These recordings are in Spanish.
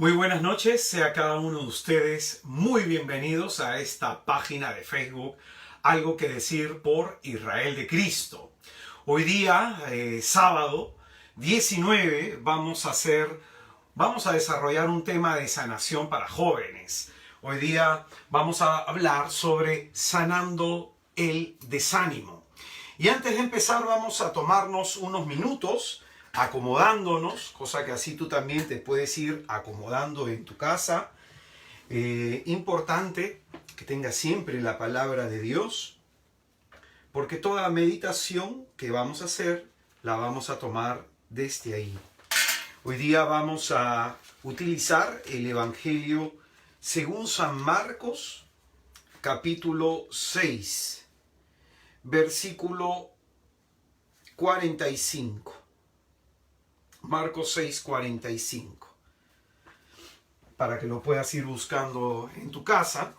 Muy buenas noches, sea cada uno de ustedes muy bienvenidos a esta página de Facebook, Algo que Decir por Israel de Cristo. Hoy día, sábado 19, vamos a desarrollar un tema de sanación para jóvenes. Hoy día vamos a hablar sobre sanando el desánimo. Y antes de empezar vamos a tomarnos unos minutos acomodándonos, cosa que así tú también te puedes ir acomodando en tu casa. Importante que tengas siempre la palabra de Dios, porque toda meditación que vamos a hacer la vamos a tomar desde ahí. Hoy día vamos a utilizar el Evangelio según San Marcos, capítulo 6, versículo 45. Marcos 6:45, para que lo puedas ir buscando en tu casa.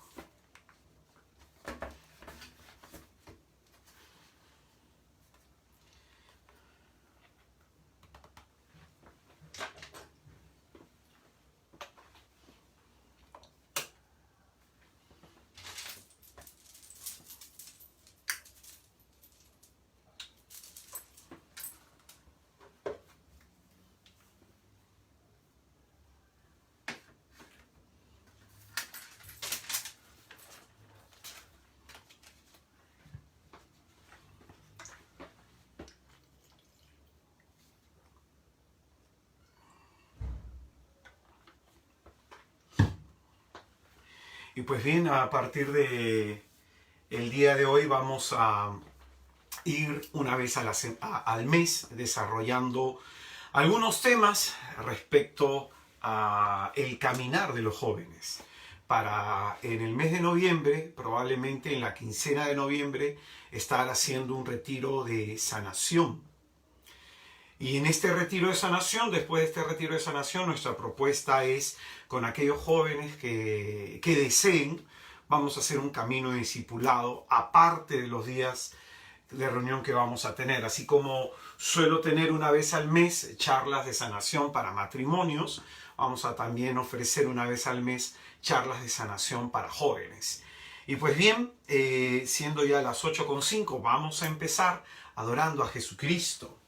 Y pues bien, a partir de el día de hoy vamos a ir una vez al mes desarrollando algunos temas respecto a el caminar de los jóvenes. Para en el mes de noviembre, probablemente en la quincena de noviembre, estar haciendo un retiro de sanación. Y en este retiro de sanación, después de este retiro de sanación, nuestra propuesta es, con aquellos jóvenes que deseen, vamos a hacer un camino de discipulado, aparte de los días de reunión que vamos a tener. Así como suelo tener una vez al mes charlas de sanación para matrimonios, vamos a también ofrecer una vez al mes charlas de sanación para jóvenes. Y pues bien, siendo ya las 8:05, vamos a empezar adorando a Jesucristo.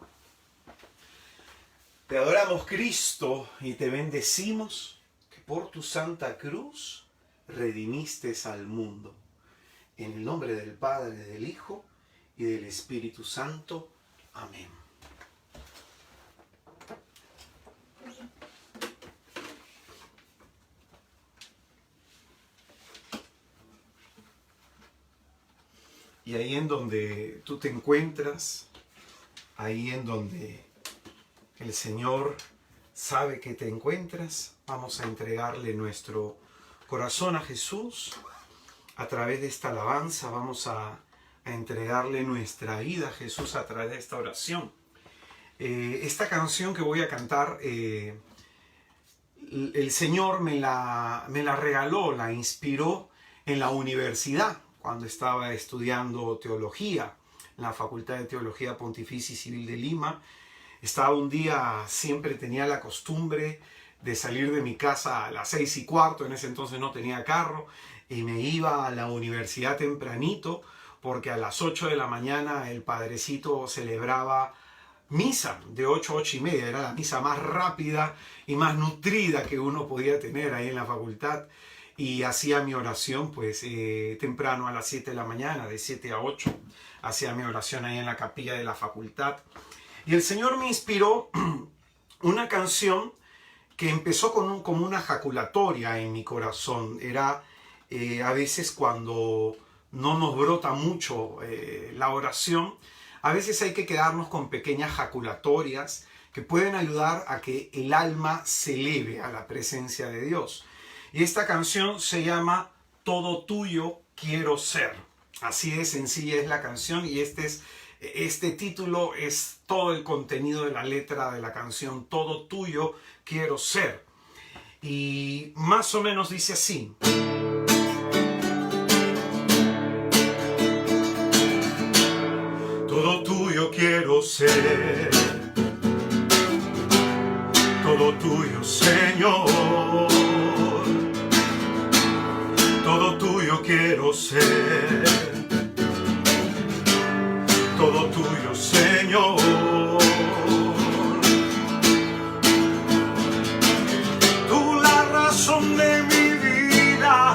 Te adoramos, Cristo, y te bendecimos que por tu santa cruz redimiste al mundo. En el nombre del Padre, del Hijo y del Espíritu Santo. Amén. Y ahí en donde tú te encuentras, ahí en donde el Señor sabe que te encuentras, vamos a entregarle nuestro corazón a Jesús. A través de esta alabanza vamos a entregarle nuestra vida a Jesús a través de esta oración. Esta canción que voy a cantar, el Señor me la regaló, la inspiró en la universidad, cuando estaba estudiando teología, en la Facultad de Teología Pontificia y Civil de Lima. Estaba un día, siempre tenía la costumbre de salir de mi casa a las 6:15, en ese entonces no tenía carro, y me iba a la universidad tempranito, porque a las 8 de la mañana el padrecito celebraba misa de 8 a 8:30, era la misa más rápida y más nutrida que uno podía tener ahí en la facultad, y hacía mi oración pues temprano a las 7 de la mañana, de 7 a 8, hacía mi oración ahí en la capilla de la facultad. Y el Señor me inspiró una canción que empezó como una jaculatoria en mi corazón. Era a veces cuando no nos brota mucho la oración, a veces hay que quedarnos con pequeñas jaculatorias que pueden ayudar a que el alma se eleve a la presencia de Dios. Y esta canción se llama Todo Tuyo Quiero Ser. Así de sencilla es la canción, y este título es todo el contenido de la letra de la canción, Todo Tuyo Quiero Ser. Y más o menos dice así. Todo tuyo quiero ser, todo tuyo, Señor. ser. Todo tuyo, Señor. Tú la razón de mi vida.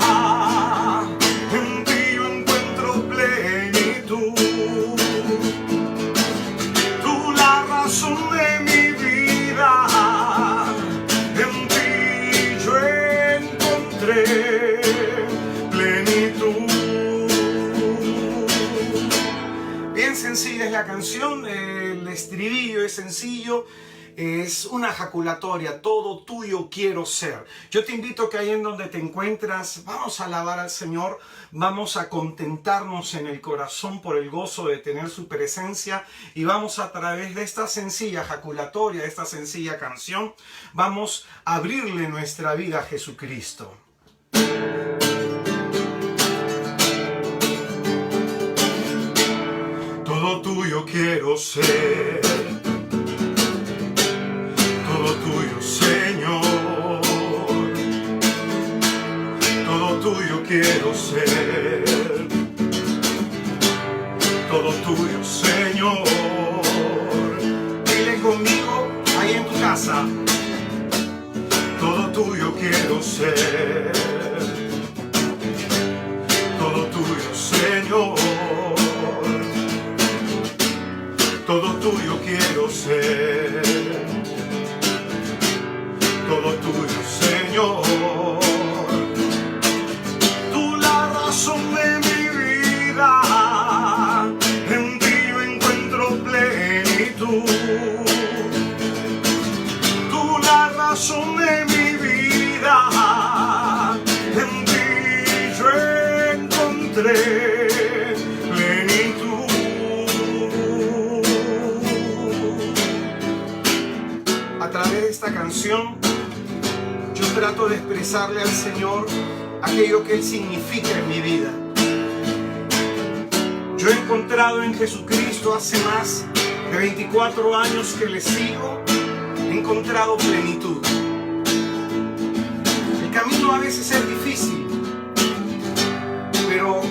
En ti yo encuentro plenitud. Tú la razón de mi vida. En ti yo encontré plenitud. Bien sencilla es la canción, el estribillo es sencillo, es una ejaculatoria, todo tuyo quiero ser. Yo te invito que ahí en donde te encuentras, vamos a alabar al Señor, vamos a contentarnos en el corazón por el gozo de tener su presencia y vamos a través de esta sencilla ejaculatoria, esta sencilla canción, vamos a abrirle nuestra vida a Jesucristo. Todo tuyo quiero ser, todo tuyo, Señor. Todo tuyo quiero ser, todo tuyo, Señor. Dile conmigo ahí en tu casa. Todo tuyo quiero ser, todo tuyo, Señor. Todo tuyo quiero ser, todo tuyo, Señor. Tú la razón de mi vida, en ti yo encuentro plenitud. Tú la razón de mi vida, en ti yo encontré. A través de esta canción yo trato de expresarle al Señor aquello que Él significa en mi vida. Yo he encontrado en Jesucristo hace más de 24 años que le sigo, he encontrado plenitud. El camino a veces es difícil, pero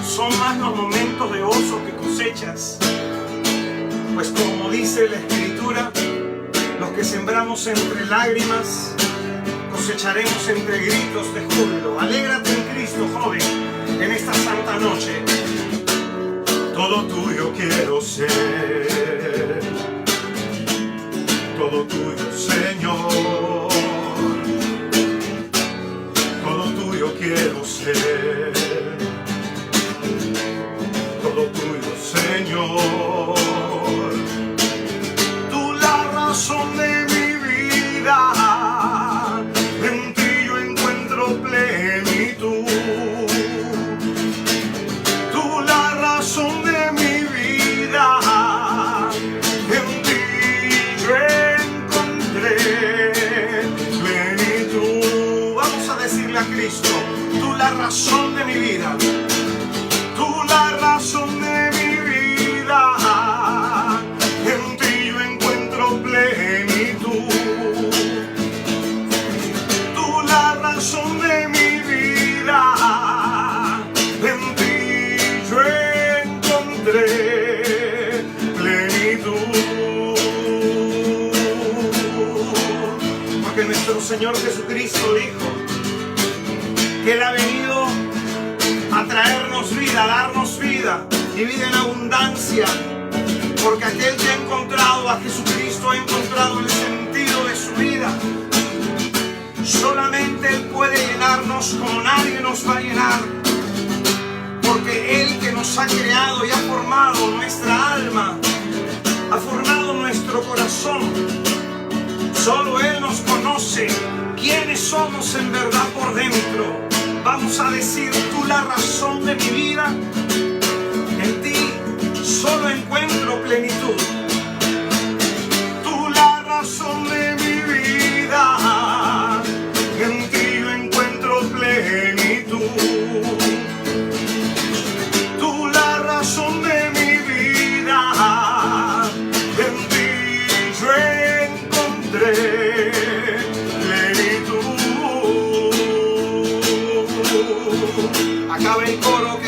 son más los momentos de gozo que cosechas. Pues como dice la Escritura, los que sembramos entre lágrimas, cosecharemos entre gritos de júbilo. Alégrate en Cristo, joven, en esta santa noche. Todo tuyo quiero ser, todo tuyo, Señor. Todo tuyo quiero ser, todo tuyo, Señor. Razón de mi vida, en ti yo encuentro plenitud. Tú la razón de mi vida, en ti yo encontré plenitud. Vamos a decirle a Cristo, tú la razón de mi vida, tú la razón de mi vida. Plenitud, tú la razón de mi vida, en ti yo encontré plenitud. Porque nuestro Señor Jesucristo dijo que Él ha venido a traernos vida, a darnos vida y vida en abundancia. Porque aquel que ha encontrado a Jesucristo ha encontrado el sentido de su vida. Solamente Él puede llenarnos como nadie nos va a llenar. Porque Él que nos ha creado y ha formado nuestra alma, ha formado nuestro corazón. Solo Él nos conoce quiénes somos en verdad por dentro. Vamos a decir, tú la razón de mi vida, en ti solo encuentro plenitud. Tú la razón de mi vida, en ti yo encuentro plenitud. Tú la razón de mi vida, en ti yo encontré plenitud. Acaba el coro que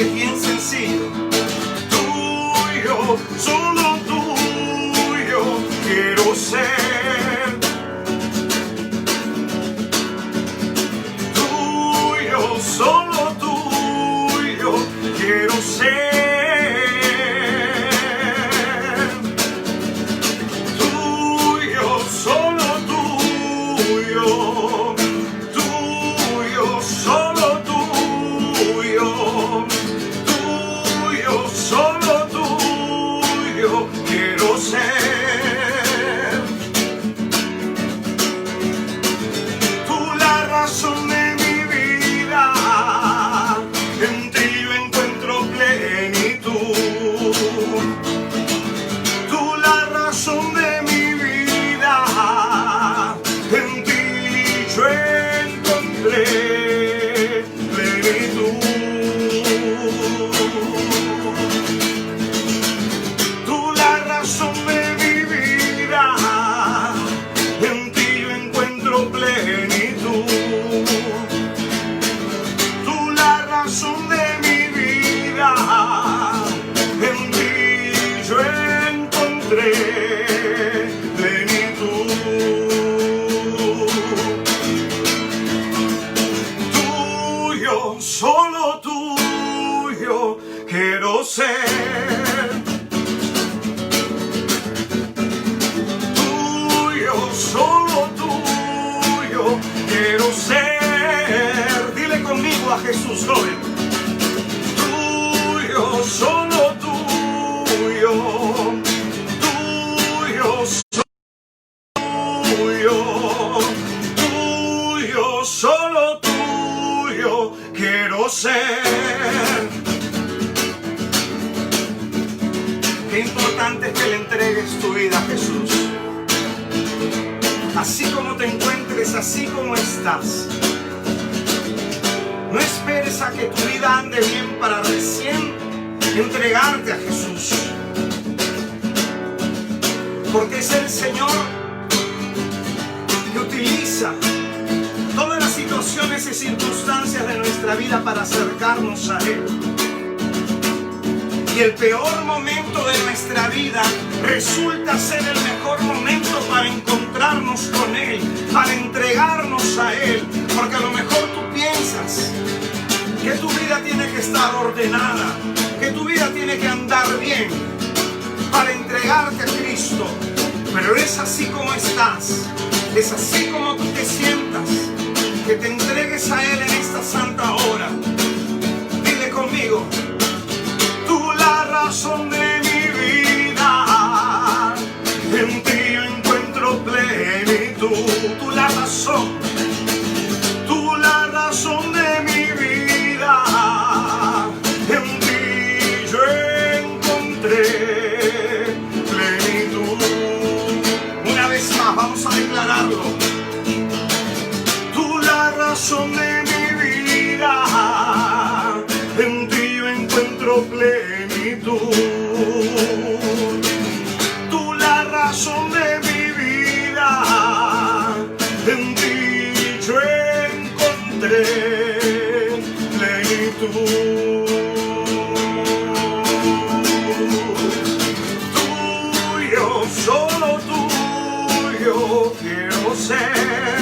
ser. Tuyo, solo tuyo quiero ser. Dile conmigo a Jesús, joven. Tuyo, solo tuyo. Tuyo, tuyo, solo tuyo quiero ser. Qué importante es que le entregues tu vida a Jesús. Así como te encuentres, así como estás. No esperes a que tu vida ande bien para recién entregarte a Jesús. Porque es el Señor que utiliza todas las situaciones y circunstancias de nuestra vida para acercarnos a Él. Y el peor momento de nuestra vida resulta ser el mejor momento para encontrarnos con Él, para entregarnos a Él. Porque a lo mejor tú piensas que tu vida tiene que estar ordenada, que tu vida tiene que andar bien para entregarte a Cristo. Pero es así como estás, es así como tú te sientas, que te entregues a Él en esta santa hora. Dile conmigo: tú la razón de mi vida, en ti yo encuentro plenitud. Tú la razón de mi vida, en ti yo encontré plenitud. Una vez más, vamos a declararlo. Tú la razón de mi vida, en ti yo encuentro plenitud. Tú la razón de mi vida, en ti yo encontré plenitud. Tuyo, solo tuyo quiero ser.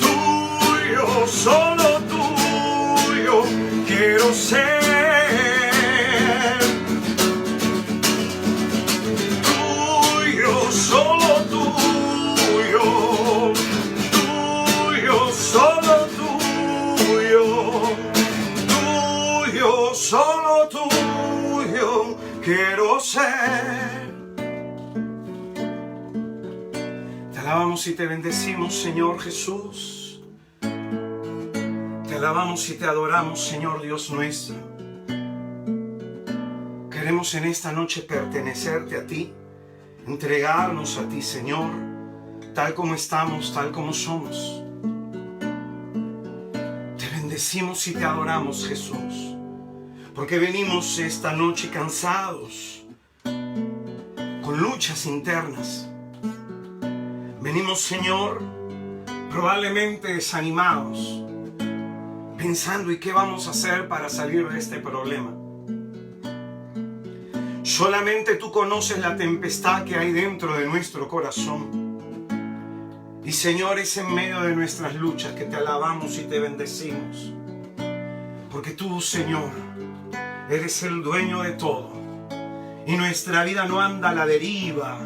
Tuyo, solo tuyo quiero ser. Tuyo, solo tuyo. Tuyo, solo tuyo. Tuyo, solo tuyo quiero ser. Te alabamos y te bendecimos, Señor Jesús. Te alabamos y te adoramos, Señor Dios nuestro. Queremos en esta noche pertenecerte a ti, entregarnos a ti, Señor, tal como estamos, tal como somos. Te bendecimos y te adoramos, Jesús, porque venimos esta noche cansados, con luchas internas. Venimos, Señor, probablemente desanimados, pensando: ¿y qué vamos a hacer para salir de este problema? Solamente tú conoces la tempestad que hay dentro de nuestro corazón. Y, Señor, es en medio de nuestras luchas que te alabamos y te bendecimos. Porque tú, Señor, eres el dueño de todo. Y nuestra vida no anda a la deriva,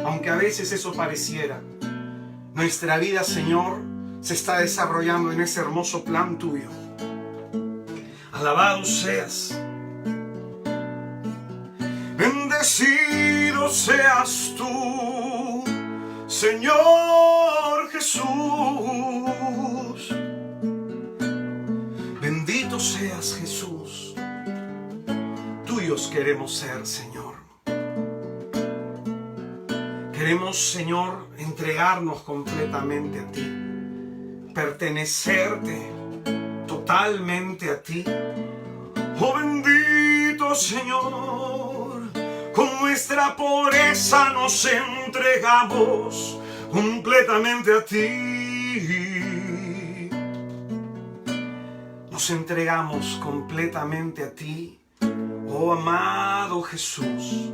aunque a veces eso pareciera. Nuestra vida, Señor, se está desarrollando en ese hermoso plan tuyo. Alabado seas. Bendecido seas tú, Señor Jesús. Bendito seas, Jesús. Tuyos queremos ser, Señor. Queremos, Señor, entregarnos completamente a ti, pertenecerte totalmente a ti. Oh bendito Señor, con nuestra pobreza nos entregamos completamente a ti. Nos entregamos completamente a ti, oh amado Jesús.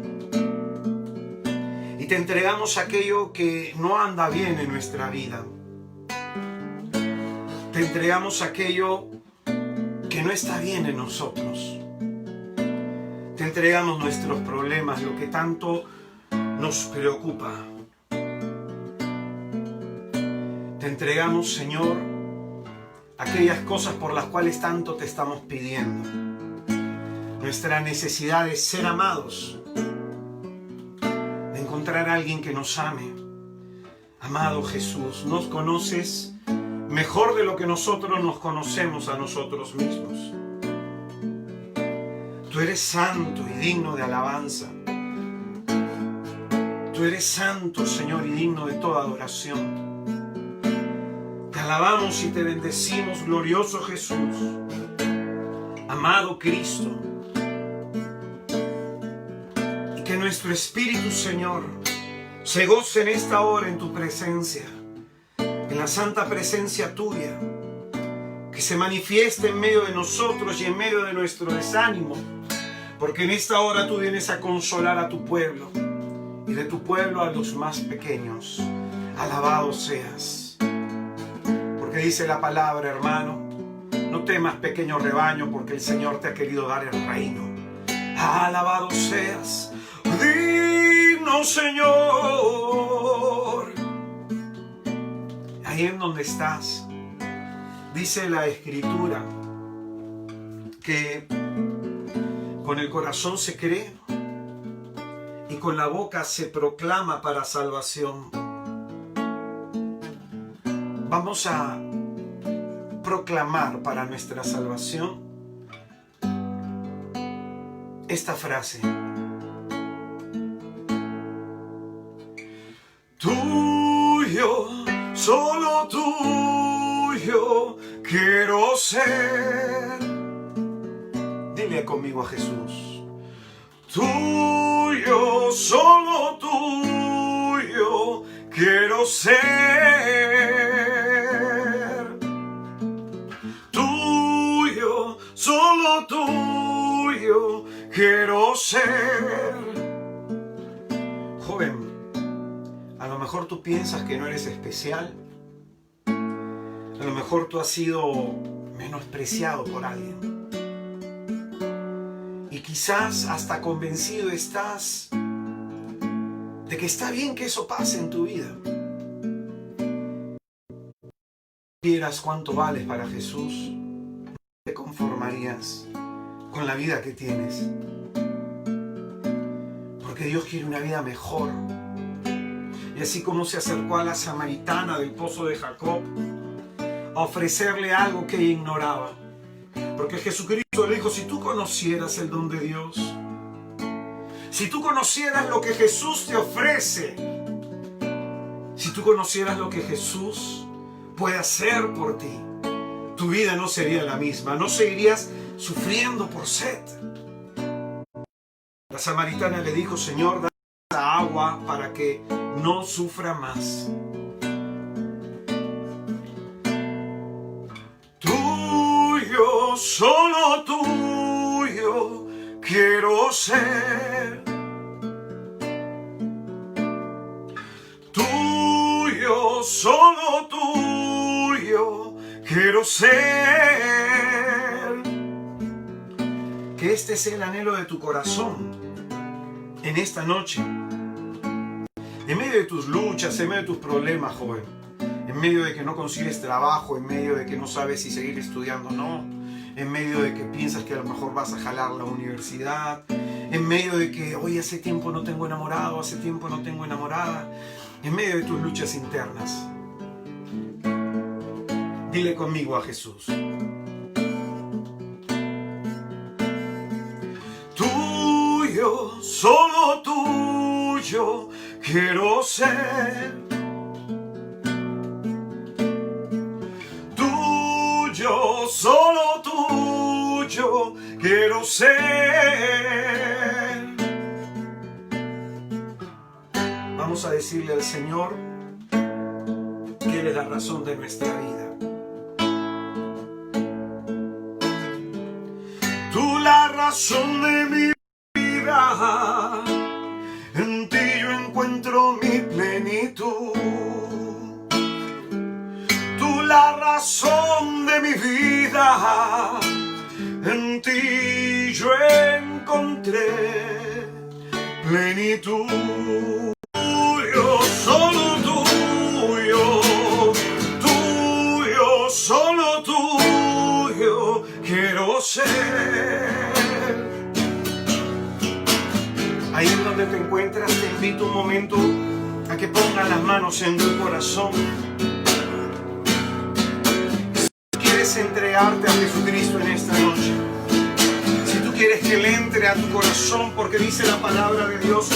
Y te entregamos aquello que no anda bien en nuestra vida. Te entregamos aquello que no está bien en nosotros. Te entregamos nuestros problemas, lo que tanto nos preocupa. Te entregamos, Señor, aquellas cosas por las cuales tanto te estamos pidiendo. Nuestra necesidad de ser amados, de encontrar a alguien que nos ame. Amado Jesús, nos conoces mejor de lo que nosotros nos conocemos a nosotros mismos. Tú eres santo y digno de alabanza. Tú eres santo, Señor, y digno de toda adoración. Te alabamos y te bendecimos, glorioso Jesús. Amado Cristo. Y que nuestro espíritu, Señor, se goce en esta hora en tu presencia, en la santa presencia tuya, que se manifieste en medio de nosotros y en medio de nuestro desánimo, porque en esta hora tú vienes a consolar a tu pueblo, y de tu pueblo a los más pequeños. Alabado seas, porque dice la palabra, hermano, no temas, pequeño rebaño, porque el Señor te ha querido dar el reino. Alabado seas, digno Señor. Ahí en donde estás, dice la Escritura que con el corazón se cree y con la boca se proclama para salvación. Vamos a proclamar para nuestra salvación esta frase: tuyo, solo tuyo quiero ser. Dile conmigo a Jesús: tuyo, solo tuyo quiero ser. Tuyo, solo tuyo quiero ser. Joven, a lo mejor tú piensas que no eres especial. A lo mejor tú has sido menospreciado por alguien. Y quizás hasta convencido estás de que está bien que eso pase en tu vida. Si vieras cuánto vales para Jesús, no te conformarías con la vida que tienes. Porque Dios quiere una vida mejor. Y así como se acercó a la samaritana del pozo de Jacob a ofrecerle algo que ella ignoraba. Porque Jesucristo le dijo: si tú conocieras el don de Dios, si tú conocieras lo que Jesús te ofrece, si tú conocieras lo que Jesús puede hacer por ti, tu vida no sería la misma, no seguirías sufriendo por sed. La samaritana le dijo: Señor, dame esa agua para que no sufra más. Tuyo, solo tuyo quiero ser. Tuyo, solo tuyo quiero ser. Que este sea el anhelo de tu corazón en esta noche. En medio de tus luchas, en medio de tus problemas, joven, en medio de que no consigues trabajo, en medio de que no sabes si seguir estudiando o no, en medio de que piensas que a lo mejor vas a jalar la universidad, en medio de que hoy hace tiempo no tengo enamorado, hace tiempo no tengo enamorada, en medio de tus luchas internas, dile conmigo a Jesús: tuyo, solo tuyo quiero ser. Tuyo, solo tuyo quiero ser. Vamos a decirle al Señor que Él es la razón de nuestra vida. Tú la razón de mi vida, en ti yo encuentro mi plenitud. Tú la razón de mi vida, En ti yo encontré plenitud. Tuyo, solo tuyo, tuyo, solo tuyo quiero ser. Ahí en donde te encuentras, te invito un momento a que pongas las manos en tu corazón. Si quieres entregarte a Jesucristo en esta noche, si tú quieres que Él entre a tu corazón, porque dice la palabra de Dios: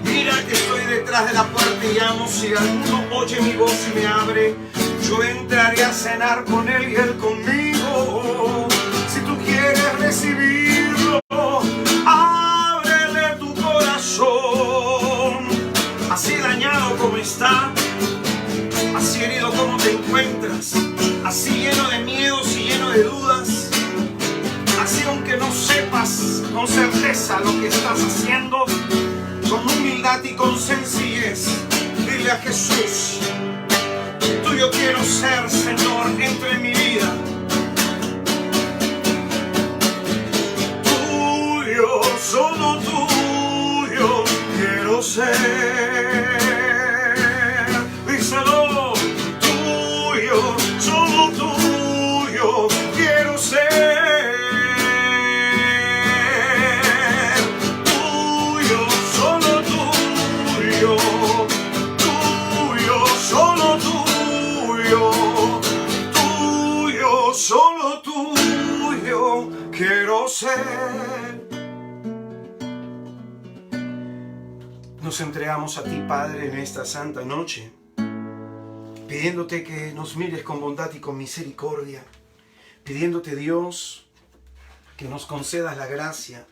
mira que estoy detrás de la puerta y llamo, si alguno oye mi voz y me abre, yo entraré a cenar con Él y Él conmigo. Si tú quieres recibirlo, ábrele tu corazón. Así dañado como está, así herido como te encuentras, así lleno de miedos y lleno de dudas, así aunque no sepas con certeza lo que estás haciendo, con humildad y con sencillez, dile a Jesús: tuyo quiero ser, Señor, entra en mi vida. Tuyo, solo tuyo quiero ser. Díselo: tuyo, solo tuyo quiero ser. Tuyo, solo tuyo, tuyo, solo tuyo, tuyo, solo tuyo quiero ser. Nos entregamos a ti, Padre, en esta santa noche, pidiéndote que nos mires con bondad y con misericordia, pidiéndote, Dios, que nos concedas la gracia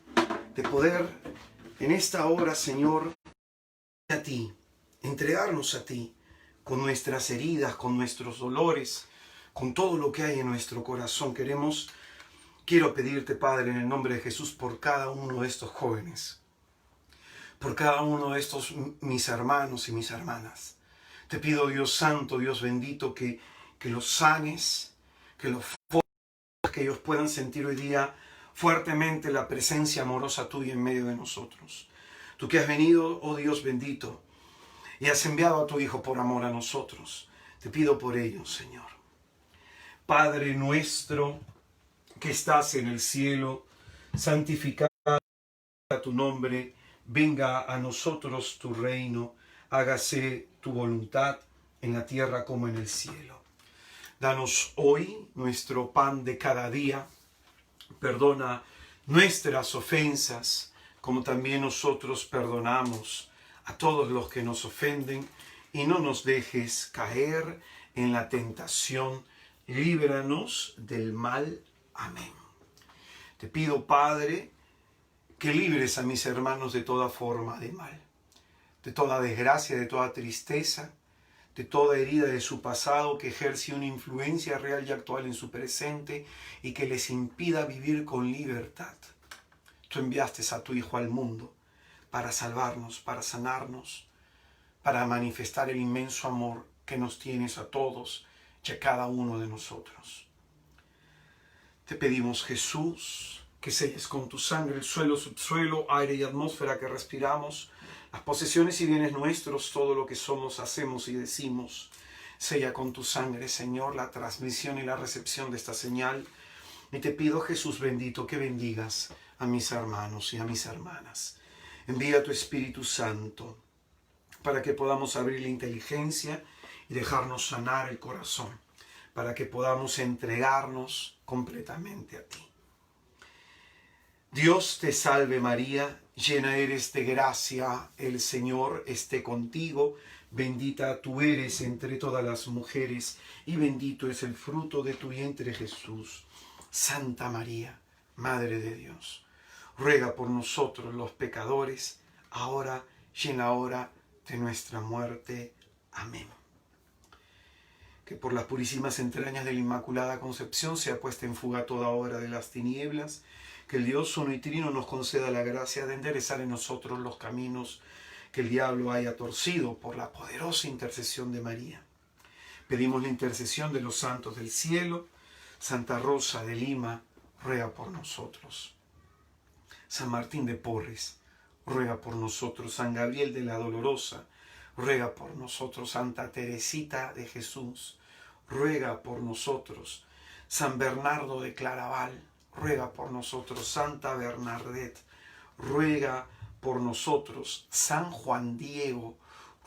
de poder en esta hora, Señor, a ti, entregarnos a ti, con nuestras heridas, con nuestros dolores, con todo lo que hay en nuestro corazón. Quiero pedirte, Padre, en el nombre de Jesús, por cada uno de estos jóvenes, por cada uno de estos mis hermanos y mis hermanas. Te pido, Dios santo, Dios bendito, que los sanes, que los forjes, que ellos puedan sentir hoy día fuertemente la presencia amorosa tuya en medio de nosotros. Tú que has venido, oh Dios bendito, y has enviado a tu Hijo por amor a nosotros. Te pido por ellos, Señor. Padre nuestro que estás en el cielo, santificado sea tu nombre. Venga a nosotros tu reino, hágase tu voluntad en la tierra como en el cielo. Danos hoy nuestro pan de cada día. Perdona nuestras ofensas, como también nosotros perdonamos a todos los que nos ofenden. Y no nos dejes caer en la tentación. Líbranos del mal. Amén. Te pido, Padre, que libres a mis hermanos de toda forma de mal, de toda desgracia, de toda tristeza, de toda herida de su pasado que ejerce una influencia real y actual en su presente y que les impida vivir con libertad. Tú enviaste a tu Hijo al mundo para salvarnos, para sanarnos, para manifestar el inmenso amor que nos tienes a todos y a cada uno de nosotros. Te pedimos, Jesús, que selles con tu sangre el suelo, subsuelo, aire y atmósfera que respiramos, las posesiones y bienes nuestros, todo lo que somos, hacemos y decimos. Sella con tu sangre, Señor, la transmisión y la recepción de esta señal. Y te pido, Jesús bendito, que bendigas a mis hermanos y a mis hermanas. Envía tu Espíritu Santo para que podamos abrir la inteligencia y dejarnos sanar el corazón, para que podamos entregarnos completamente a ti. Dios te salve María, llena eres de gracia, el Señor esté contigo, bendita tú eres entre todas las mujeres y bendito es el fruto de tu vientre Jesús. Santa María, Madre de Dios, ruega por nosotros los pecadores, ahora y en la hora de nuestra muerte. Amén. Que por las purísimas entrañas de la Inmaculada Concepción sea puesta en fuga toda obra de las tinieblas, que el Dios uno y trino nos conceda la gracia de enderezar en nosotros los caminos que el diablo haya torcido por la poderosa intercesión de María. Pedimos la intercesión de los santos del cielo, Santa Rosa de Lima, ruega por nosotros. San Martín de Porres, ruega por nosotros. San Gabriel de la Dolorosa, ruega por nosotros. Santa Teresita de Jesús, ruega por nosotros. San Bernardo de Claraval, ruega por nosotros. Santa Bernadette, ruega por nosotros. San Juan Diego,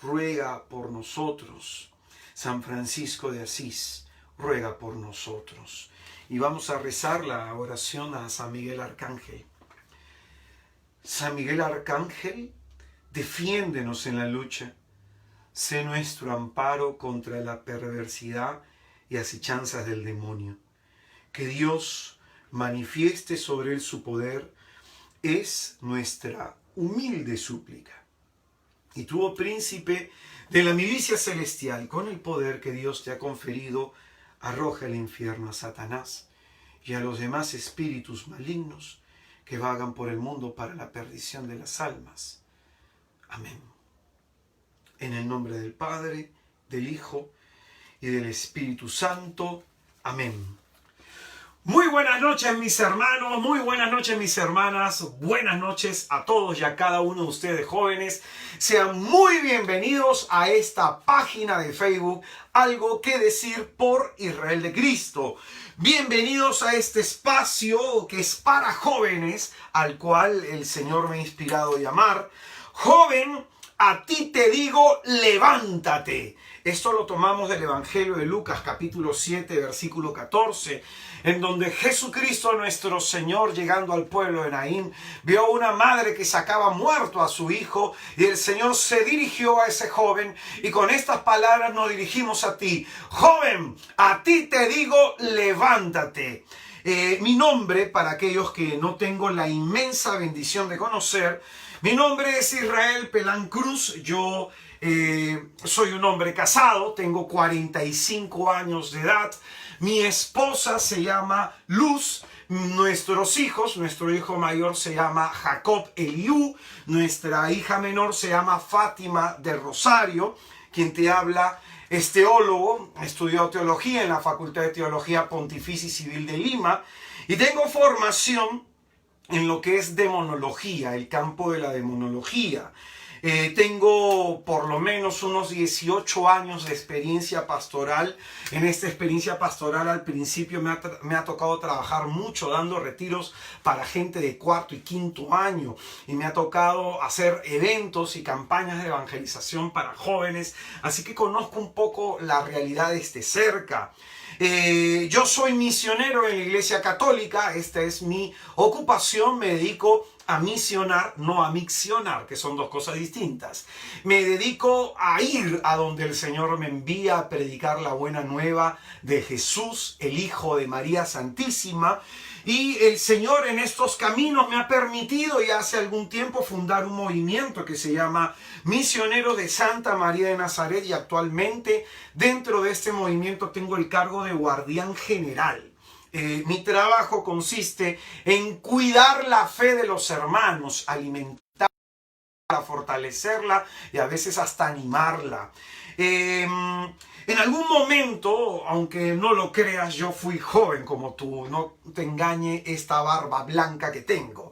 ruega por nosotros. San Francisco de Asís, ruega por nosotros. Y vamos a rezar la oración a San Miguel Arcángel. San Miguel Arcángel, defiéndenos en la lucha. Sé nuestro amparo contra la perversidad y acechanzas del demonio. Que Dios manifieste sobre él su poder es nuestra humilde súplica. Y tú, oh príncipe de la milicia celestial, con el poder que Dios te ha conferido, arroja al infierno a Satanás y a los demás espíritus malignos que vagan por el mundo para la perdición de las almas. Amén. En el nombre del Padre, del Hijo y del Espíritu Santo. Amén. Muy buenas noches, mis hermanos, muy buenas noches, mis hermanas, buenas noches a todos y a cada uno de ustedes jóvenes. Sean muy bienvenidos a esta página de Facebook, Algo que Decir por Israel de Cristo. Bienvenidos a este espacio que es para jóvenes, al cual el Señor me ha inspirado a llamar Joven, a ti te digo, levántate. Esto lo tomamos del Evangelio de Lucas, capítulo 7, versículo 14, en donde Jesucristo, nuestro Señor, llegando al pueblo de Naín, vio a una madre que sacaba muerto a su hijo, y el Señor se dirigió a ese joven, y con estas palabras nos dirigimos a ti. Joven, a ti te digo, levántate. Mi nombre, para aquellos que no tengo la inmensa bendición de conocer, mi nombre es Israel Pelán Cruz. Yo soy un hombre casado, tengo 45 años de edad. Mi esposa se llama Luz. Nuestros hijos, nuestro hijo mayor se llama Jacob Eliú. Nuestra hija menor se llama Fátima del Rosario. Quien te habla es teólogo, estudió teología en la Facultad de Teología Pontificia y Civil de Lima. Y tengo formación en lo que es demonología, el campo de la demonología. Tengo por lo menos unos 18 años de experiencia pastoral. En esta experiencia pastoral al principio me ha tocado trabajar mucho dando retiros para gente de cuarto y quinto año. Y me ha tocado hacer eventos y campañas de evangelización para jóvenes. Así que conozco un poco la realidad desde cerca. Yo soy misionero en la Iglesia Católica, esta es mi ocupación, me dedico a misionar, no a miccionar, que son dos cosas distintas. Me dedico a ir a donde el Señor me envía a predicar la buena nueva de Jesús, el Hijo de María Santísima. Y el Señor en estos caminos me ha permitido ya hace algún tiempo fundar un movimiento que se llama Misioneros de Santa María de Nazaret, y actualmente dentro de este movimiento tengo el cargo de guardián general. Mi trabajo consiste en cuidar la fe de los hermanos, alimentarla, fortalecerla y a veces hasta animarla. En algún momento, aunque no lo creas, yo fui joven como tú, no te engañe esta barba blanca que tengo.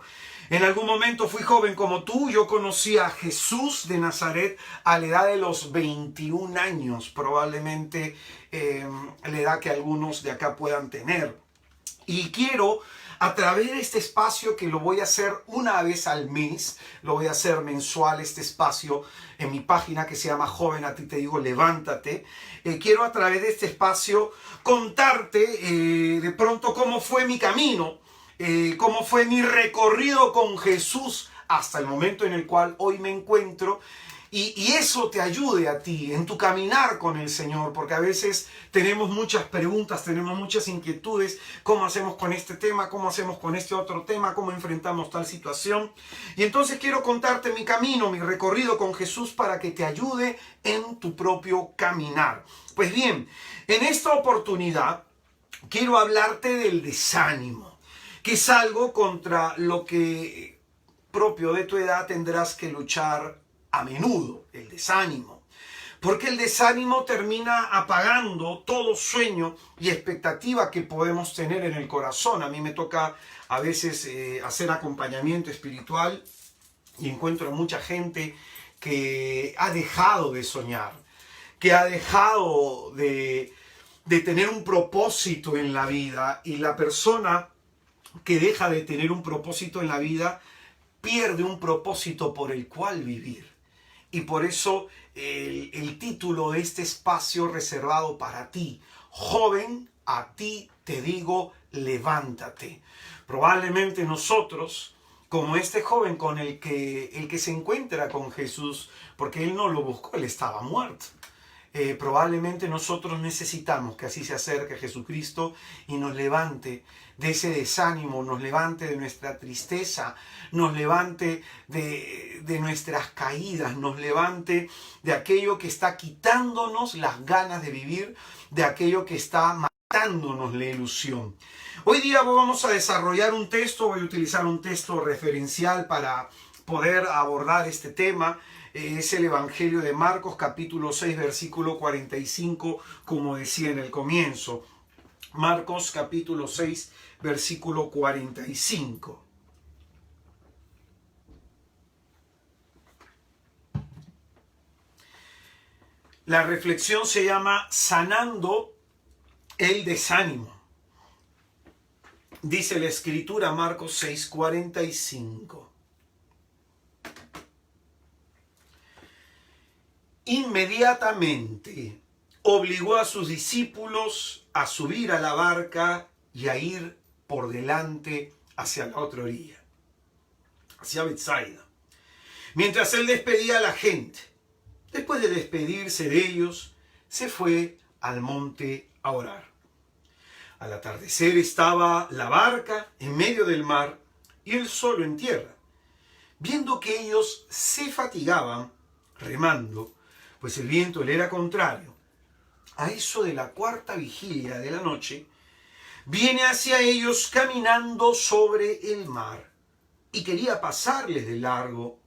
En algún momento fui joven como tú, yo conocí a Jesús de Nazaret a la edad de los 21 años, probablemente la edad que algunos de acá puedan tener. Y quiero, a través de este espacio que lo voy a hacer una vez al mes, lo voy a hacer mensual, este espacio en mi página que se llama Joven, a ti te digo, levántate. Quiero a través de este espacio contarte de pronto cómo fue mi camino, cómo fue mi recorrido con Jesús hasta el momento en el cual hoy me encuentro. Y eso te ayude a ti en tu caminar con el Señor, porque a veces tenemos muchas preguntas, tenemos muchas inquietudes. ¿Cómo hacemos con este tema? ¿Cómo hacemos con este otro tema? ¿Cómo enfrentamos tal situación? Y entonces quiero contarte mi camino, mi recorrido con Jesús para que te ayude en tu propio caminar. Pues bien, en esta oportunidad quiero hablarte del desánimo, que es algo contra lo que propio de tu edad tendrás que luchar a menudo, el desánimo. Porque el desánimo termina apagando todo sueño y expectativa que podemos tener en el corazón. A mí me toca a veces hacer acompañamiento espiritual y encuentro a mucha gente que ha dejado de soñar, que ha dejado de tener un propósito en la vida, y la persona que deja de tener un propósito en la vida pierde un propósito por el cual vivir. Y por eso el título de este espacio reservado para ti: joven, a ti te digo, levántate. Probablemente nosotros, como este joven con el que se encuentra con Jesús, porque él no lo buscó, él estaba muerto. Probablemente nosotros necesitamos que así se acerque Jesucristo y nos levante de ese desánimo, nos levante de nuestra tristeza, nos levante de nuestras caídas, nos levante de aquello que está quitándonos las ganas de vivir, de aquello que está matándonos la ilusión. Hoy día vamos a desarrollar un texto, voy a utilizar un texto referencial para poder abordar este tema. Es el Evangelio de Marcos, capítulo 6, versículo 45, como decía en el comienzo. Marcos, capítulo 6, versículo 45. La reflexión se llama Sanando el desánimo. Dice la Escritura, Marcos 6, 45. Inmediatamente obligó a sus discípulos a subir a la barca y a ir por delante hacia la otra orilla, hacia Betsaida, mientras él despedía a la gente. Después de despedirse de ellos, se fue al monte a orar. Al atardecer estaba la barca en medio del mar y él solo en tierra. Viendo que ellos se fatigaban remando, pues el viento le era contrario, a eso de la cuarta vigilia de la noche, viene hacia ellos caminando sobre el mar y quería pasarles de largo,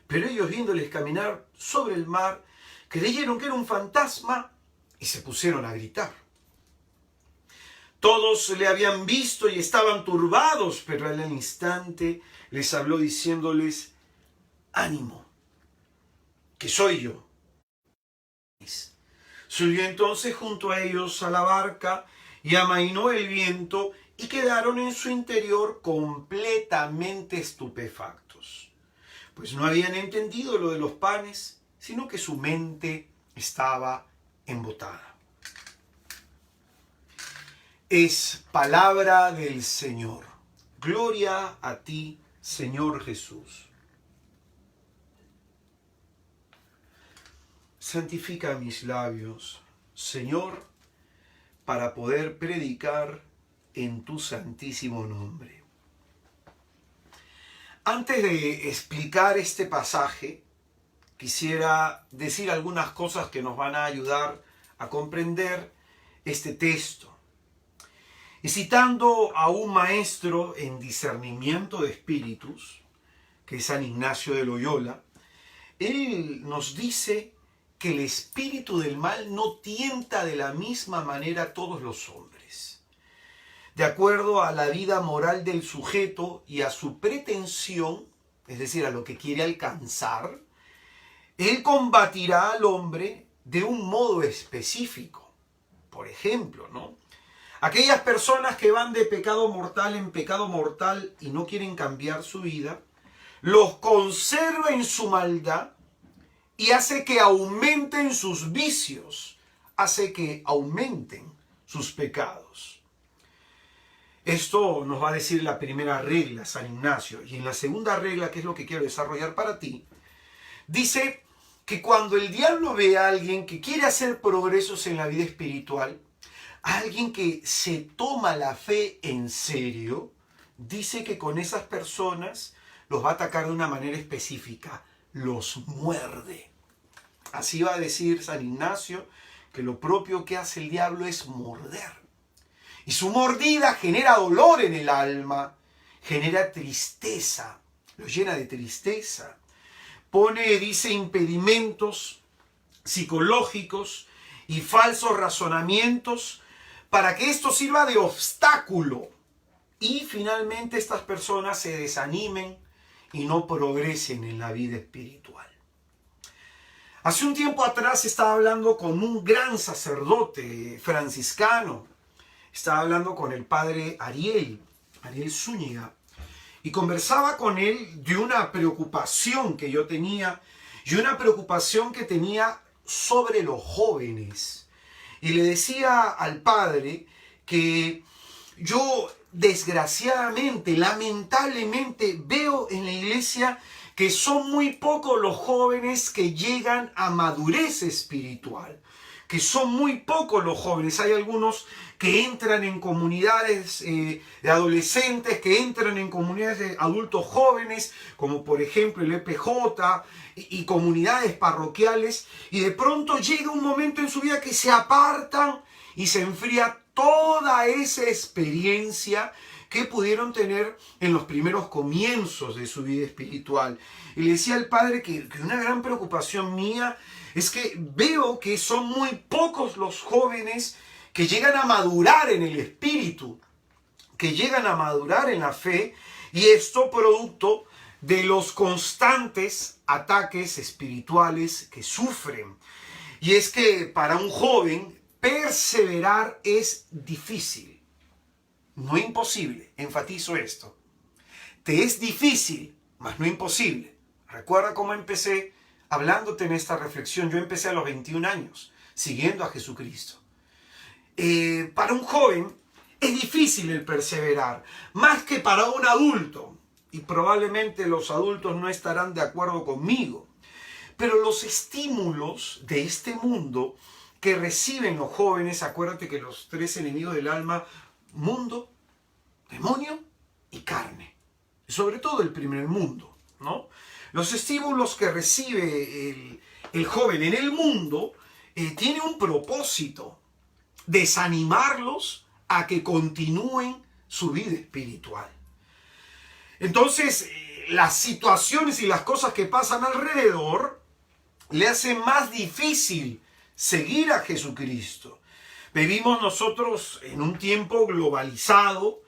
pero ellos, viéndoles caminar sobre el mar, creyeron que era un fantasma y se pusieron a gritar. Todos le habían visto y estaban turbados, pero al instante les habló diciéndoles: ánimo, que soy yo. Subió entonces junto a ellos a la barca y amainó el viento, y quedaron en su interior completamente estupefactos, pues no habían entendido lo de los panes, sino que su mente estaba embotada. Es palabra del Señor. Gloria a ti, Señor Jesús. Santifica mis labios, Señor, para poder predicar en tu santísimo nombre. Antes de explicar este pasaje, quisiera decir algunas cosas que nos van a ayudar a comprender este texto. Y citando a un maestro en discernimiento de espíritus, que es San Ignacio de Loyola, él nos dice que el espíritu del mal no tienta de la misma manera a todos los hombres. De acuerdo a la vida moral del sujeto y a su pretensión, es decir, a lo que quiere alcanzar, él combatirá al hombre de un modo específico. Por ejemplo, aquellas personas que van de pecado mortal en pecado mortal y no quieren cambiar su vida, los conserva en su maldad y hace que aumenten sus vicios, hace que aumenten sus pecados. Esto nos va a decir la primera regla, San Ignacio. Y en la segunda regla, que es lo que quiero desarrollar para ti, dice que cuando el diablo ve a alguien que quiere hacer progresos en la vida espiritual, a alguien que se toma la fe en serio, dice que con esas personas los va a atacar de una manera específica, los muerde. Así va a decir San Ignacio, que lo propio que hace el diablo es morder. Y su mordida genera dolor en el alma, genera tristeza, lo llena de tristeza. Pone, dice, impedimentos psicológicos y falsos razonamientos para que esto sirva de obstáculo y finalmente estas personas se desanimen y no progresen en la vida espiritual. Hace un tiempo atrás estaba hablando con un gran sacerdote franciscano. Estaba hablando con el padre Ariel Zúñiga, y conversaba con él de una preocupación que yo tenía y una preocupación que tenía sobre los jóvenes. Y le decía al padre que yo desgraciadamente, lamentablemente, veo en la iglesia que son muy pocos los jóvenes que llegan a madurez espiritual, que son muy pocos los jóvenes. Hay algunos que entran en comunidades de adolescentes, que entran en comunidades de adultos jóvenes, como por ejemplo el EPJ y comunidades parroquiales, y de pronto llega un momento en su vida que se apartan y se enfría toda esa experiencia que pudieron tener en los primeros comienzos de su vida espiritual. Y le decía al padre que una gran preocupación mía es que veo que son muy pocos los jóvenes que llegan a madurar en el espíritu, que llegan a madurar en la fe, y esto producto de los constantes ataques espirituales que sufren. Y es que para un joven perseverar es difícil, no imposible, enfatizo esto. Te es difícil, mas no imposible. Recuerda cómo empecé hablándote en esta reflexión. Yo empecé a los 21 años, siguiendo a Jesucristo. Para un joven es difícil el perseverar, más que para un adulto. Y probablemente los adultos no estarán de acuerdo conmigo. Pero los estímulos de este mundo que reciben los jóvenes, acuérdate que los tres enemigos del alma, mundo, demonio y carne. Sobre todo el primer mundo, ¿no? Los estímulos que recibe el joven en el mundo tiene un propósito: desanimarlos a que continúen su vida espiritual. Entonces, las situaciones y las cosas que pasan alrededor le hacen más difícil seguir a Jesucristo. Vivimos nosotros en un tiempo globalizado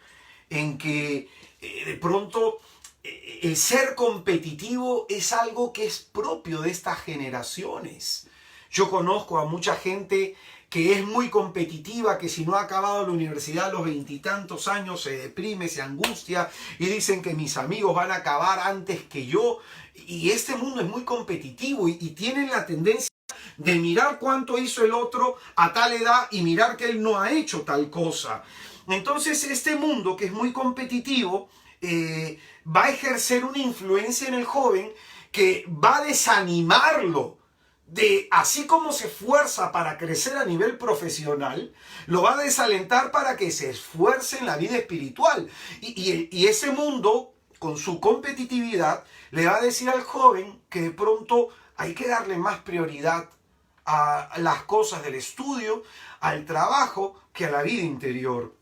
en que de pronto el ser competitivo es algo que es propio de estas generaciones. Yo conozco a mucha gente que es muy competitiva, que si no ha acabado la universidad a los 20 y tantos años se deprime, se angustia y dicen que mis amigos van a acabar antes que yo. Y este mundo es muy competitivo y tienen la tendencia de mirar cuánto hizo el otro a tal edad y mirar que él no ha hecho tal cosa. Entonces este mundo, que es muy competitivo, va a ejercer una influencia en el joven que va a desanimarlo. Así como se esfuerza para crecer a nivel profesional, lo va a desalentar para que se esfuerce en la vida espiritual. Y ese mundo, con su competitividad, le va a decir al joven que de pronto hay que darle más prioridad a las cosas del estudio, al trabajo, que a la vida interior.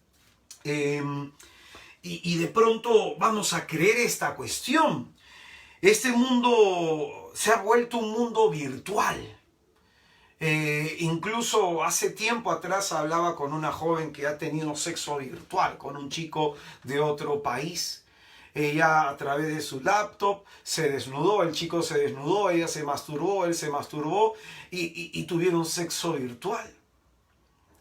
Y de pronto vamos a creer esta cuestión. Este mundo se ha vuelto un mundo virtual. Incluso hace tiempo atrás hablaba con una joven que ha tenido sexo virtual con un chico de otro país. Ella, a través de su laptop, se desnudó, el chico se desnudó, ella se masturbó, él se masturbó y tuvieron sexo virtual.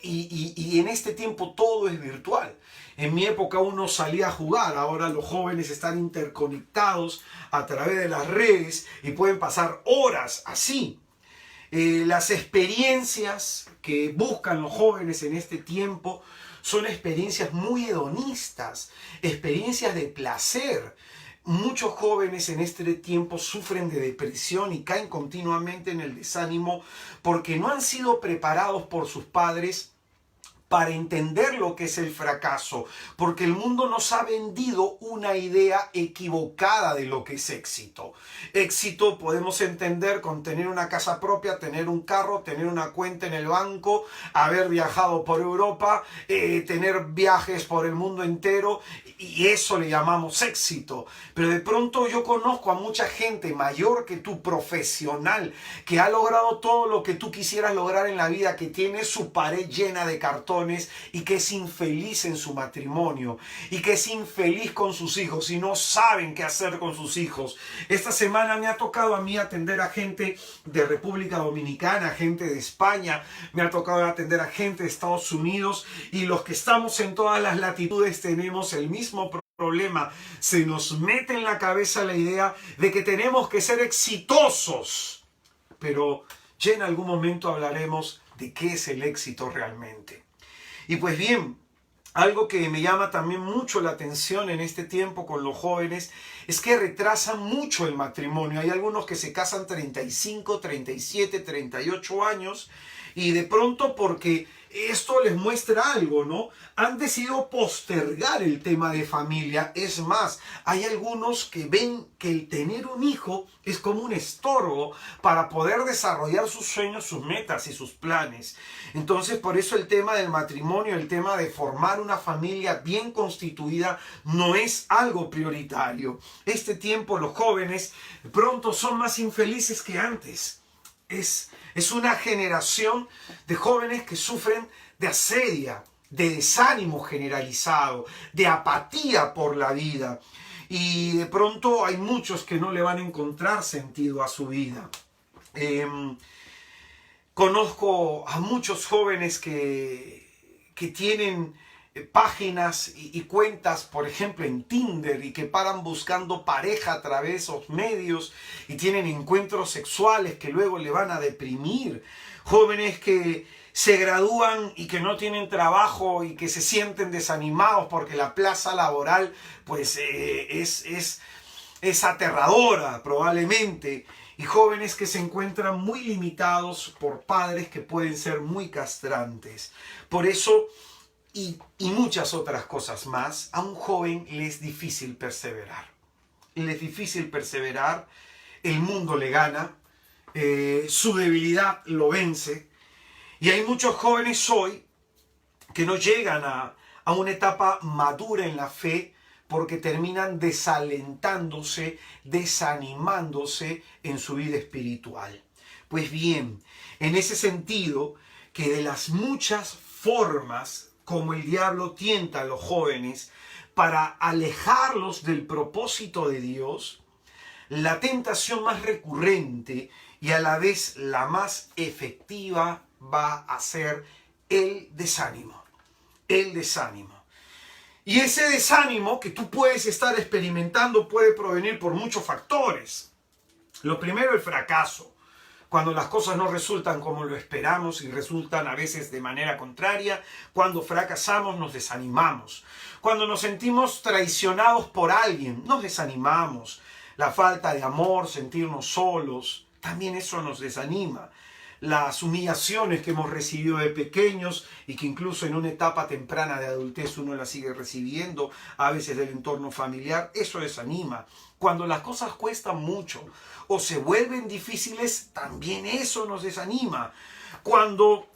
Y en este tiempo todo es virtual. En mi época uno salía a jugar, ahora los jóvenes están interconectados a través de las redes y pueden pasar horas así. Las experiencias que buscan los jóvenes en este tiempo son experiencias muy hedonistas, experiencias de placer. Muchos jóvenes en este tiempo sufren de depresión y caen continuamente en el desánimo porque no han sido preparados por sus padres para entender lo que es el fracaso, porque el mundo nos ha vendido una idea equivocada de lo que es éxito. Éxito podemos entender con tener una casa propia, tener un carro, tener una cuenta en el banco, haber viajado por Europa, tener viajes por el mundo entero, y eso le llamamos éxito. Pero de pronto yo conozco a mucha gente mayor que tú, profesional, que ha logrado todo lo que tú quisieras lograr en la vida, que tiene su pared llena de cartones y que es infeliz en su matrimonio y que es infeliz con sus hijos y no saben qué hacer con sus hijos. Esta semana me ha tocado a mí atender a gente de República Dominicana, gente de España, me ha tocado atender a gente de Estados Unidos, y los que estamos en todas las latitudes tenemos el mismo problema. Se nos mete en la cabeza la idea de que tenemos que ser exitosos, pero ya en algún momento hablaremos de qué es el éxito realmente. Y pues bien, algo que me llama también mucho la atención en este tiempo con los jóvenes es que retrasan mucho el matrimonio. Hay algunos que se casan 35, 37, 38 años, y de pronto, porque esto les muestra algo, ¿no?, han decidido postergar el tema de familia. Es más, hay algunos que ven que el tener un hijo es como un estorbo para poder desarrollar sus sueños, sus metas y sus planes. Entonces, por eso el tema del matrimonio, el tema de formar una familia bien constituida, no es algo prioritario. Este tiempo los jóvenes pronto son más infelices que antes. Es una generación de jóvenes que sufren de asedia, de desánimo generalizado, de apatía por la vida. Y de pronto hay muchos que no le van a encontrar sentido a su vida. Conozco a muchos jóvenes que tienen páginas y cuentas, por ejemplo, en Tinder, y que paran buscando pareja a través de esos medios y tienen encuentros sexuales que luego le van a deprimir. Jóvenes que se gradúan y que no tienen trabajo y que se sienten desanimados porque la plaza laboral pues es aterradora probablemente. Y jóvenes que se encuentran muy limitados por padres que pueden ser muy castrantes. Por eso, y muchas otras cosas más, a un joven le es difícil perseverar. Le es difícil perseverar, el mundo le gana, su debilidad lo vence. Y hay muchos jóvenes hoy que no llegan a una etapa madura en la fe porque terminan desalentándose, desanimándose en su vida espiritual. Pues bien, en ese sentido, que de las muchas formas como el diablo tienta a los jóvenes para alejarlos del propósito de Dios, la tentación más recurrente y a la vez la más efectiva va a ser el desánimo. El desánimo. Y ese desánimo que tú puedes estar experimentando puede provenir por muchos factores. Lo primero, el fracaso. Cuando las cosas no resultan como lo esperamos y resultan a veces de manera contraria, cuando fracasamos nos desanimamos. Cuando nos sentimos traicionados por alguien, nos desanimamos. La falta de amor, sentirnos solos, también eso nos desanima. Las humillaciones que hemos recibido de pequeños y que incluso en una etapa temprana de adultez uno las sigue recibiendo, a veces del entorno familiar, eso desanima. Cuando las cosas cuestan mucho o se vuelven difíciles, también eso nos desanima. Cuando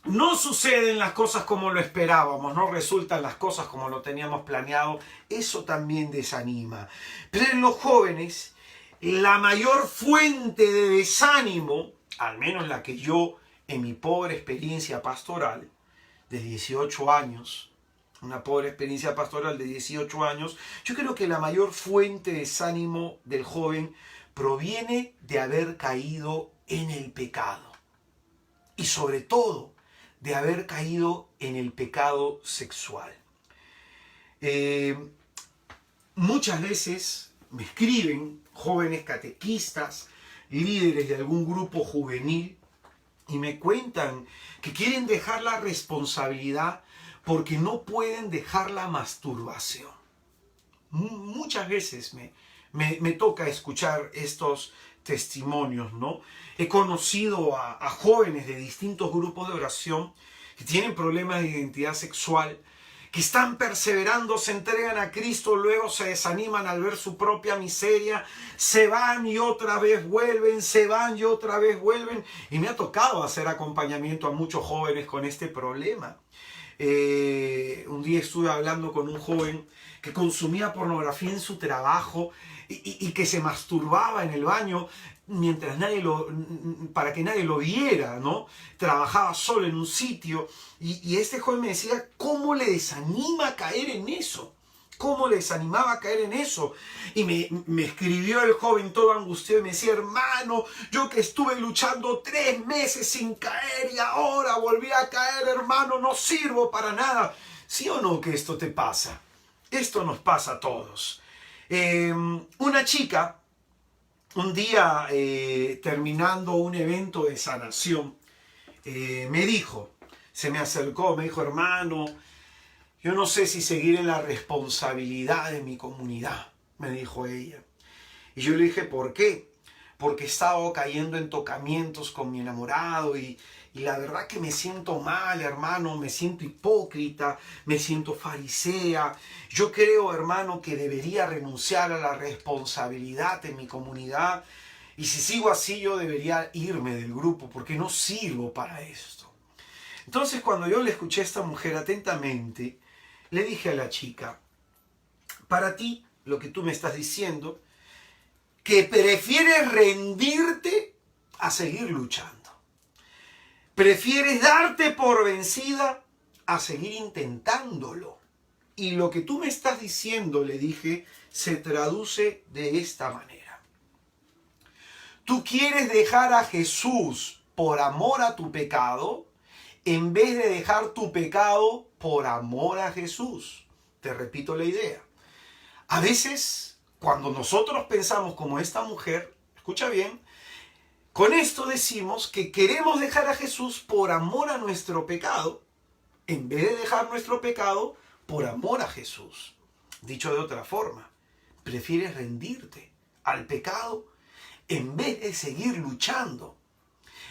no suceden las cosas como lo esperábamos, no resultan las cosas como lo teníamos planeado, eso también desanima. Pero en los jóvenes, la mayor fuente de desánimo, al menos la que yo en mi pobre experiencia pastoral de 18 años, una pobre experiencia pastoral de 18 años, yo creo que la mayor fuente de desánimo del joven proviene de haber caído en el pecado. Y sobre todo, de haber caído en el pecado sexual. Muchas veces me escriben jóvenes catequistas, líderes de algún grupo juvenil, y me cuentan que quieren dejar la responsabilidad porque no pueden dejar la masturbación. Muchas veces me toca escuchar estos testimonios, ¿no? He conocido a jóvenes de distintos grupos de oración que tienen problemas de identidad sexual, que están perseverando, se entregan a Cristo, luego se desaniman al ver su propia miseria, se van y otra vez vuelven, se van y otra vez vuelven. Y me ha tocado hacer acompañamiento a muchos jóvenes con este problema. Un día estuve hablando con un joven que consumía pornografía en su trabajo y que se masturbaba en el baño mientras para que nadie lo viera, ¿no? Trabajaba solo en un sitio y este joven me decía cómo le desanima caer en eso. ¿Cómo le desanimaba caer en eso? Y me escribió el joven todo angustiado y me decía, hermano, yo que estuve luchando 3 meses sin caer y ahora volví a caer, hermano, no sirvo para nada. ¿Sí o no que esto te pasa? Esto nos pasa a todos. Una chica, un día terminando un evento de sanación, me dijo, se me acercó, me dijo, hermano, yo no sé si seguir en la responsabilidad de mi comunidad, me dijo ella. Y yo le dije, ¿por qué? Porque he estado cayendo en tocamientos con mi enamorado y la verdad que me siento mal, hermano, me siento hipócrita, me siento farisea. Yo creo, hermano, que debería renunciar a la responsabilidad de mi comunidad y si sigo así yo debería irme del grupo porque no sirvo para esto. Entonces cuando yo le escuché a esta mujer atentamente, le dije a la chica, para ti, lo que tú me estás diciendo, que prefieres rendirte a seguir luchando. Prefieres darte por vencida a seguir intentándolo. Y lo que tú me estás diciendo, le dije, se traduce de esta manera. Tú quieres dejar a Jesús por amor a tu pecado, en vez de dejar tu pecado por amor a Jesús. Te repito la idea. A veces, cuando nosotros pensamos como esta mujer, escucha bien, con esto decimos que queremos dejar a Jesús por amor a nuestro pecado, en vez de dejar nuestro pecado por amor a Jesús. Dicho de otra forma, prefieres rendirte al pecado en vez de seguir luchando,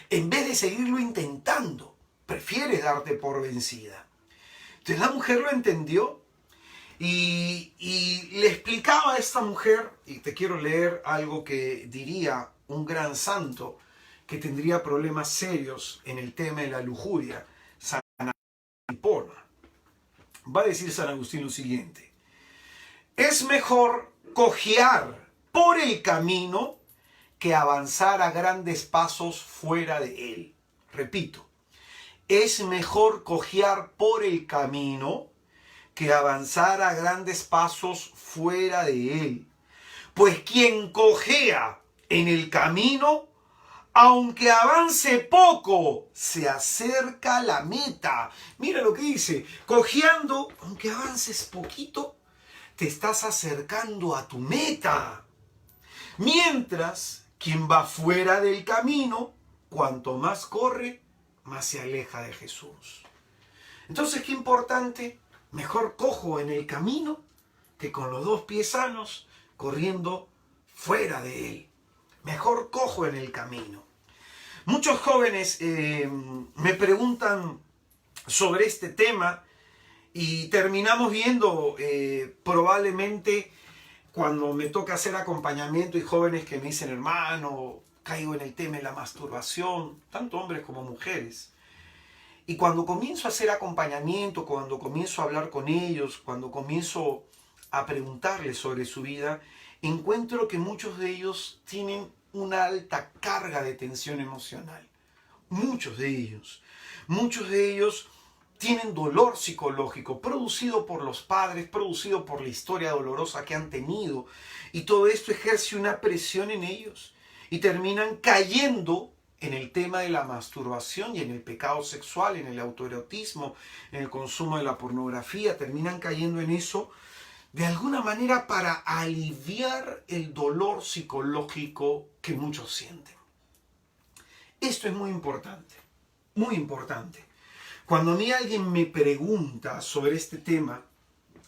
en vez de seguirlo intentando. Prefieres darte por vencida. Entonces la mujer lo entendió y le explicaba a esta mujer, y te quiero leer algo que diría un gran santo que tendría problemas serios en el tema de la lujuria, San Agustín. Va a decir San Agustín lo siguiente: es mejor cojear por el camino que avanzar a grandes pasos fuera de él. Repito, es mejor cojear por el camino que avanzar a grandes pasos fuera de él. Pues quien cojea en el camino, aunque avance poco, se acerca a la meta. Mira lo que dice, cojeando, aunque avances poquito, te estás acercando a tu meta. Mientras, quien va fuera del camino, cuanto más corre, más se aleja de Jesús. Entonces, qué importante, mejor cojo en el camino que con los 2 pies sanos corriendo fuera de él. Mejor cojo en el camino. Muchos jóvenes me preguntan sobre este tema y terminamos viendo probablemente cuando me toca hacer acompañamiento y jóvenes que me dicen, hermano, caigo en el tema de la masturbación, tanto hombres como mujeres. Y cuando comienzo a hacer acompañamiento, cuando comienzo a hablar con ellos, cuando comienzo a preguntarles sobre su vida, encuentro que muchos de ellos tienen una alta carga de tensión emocional. Muchos de ellos tienen dolor psicológico producido por los padres, producido por la historia dolorosa que han tenido. Y todo esto ejerce una presión en ellos y terminan cayendo en el tema de la masturbación y en el pecado sexual, en el autoerotismo, en el consumo de la pornografía. Terminan cayendo en eso de alguna manera para aliviar el dolor psicológico que muchos sienten. Esto es muy importante, muy importante. Cuando a mí alguien me pregunta sobre este tema,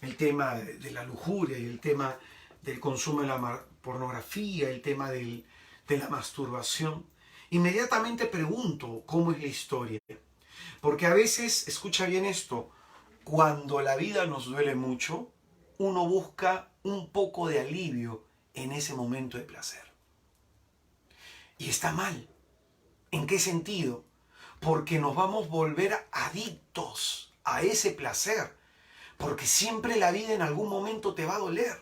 el tema de la lujuria y el tema del consumo de la pornografía, el tema de la masturbación, inmediatamente pregunto cómo es la historia. Porque a veces, escucha bien esto, cuando la vida nos duele mucho, uno busca un poco de alivio en ese momento de placer. Y está mal. ¿En qué sentido? Porque nos vamos a volver adictos a ese placer. Porque siempre la vida en algún momento te va a doler.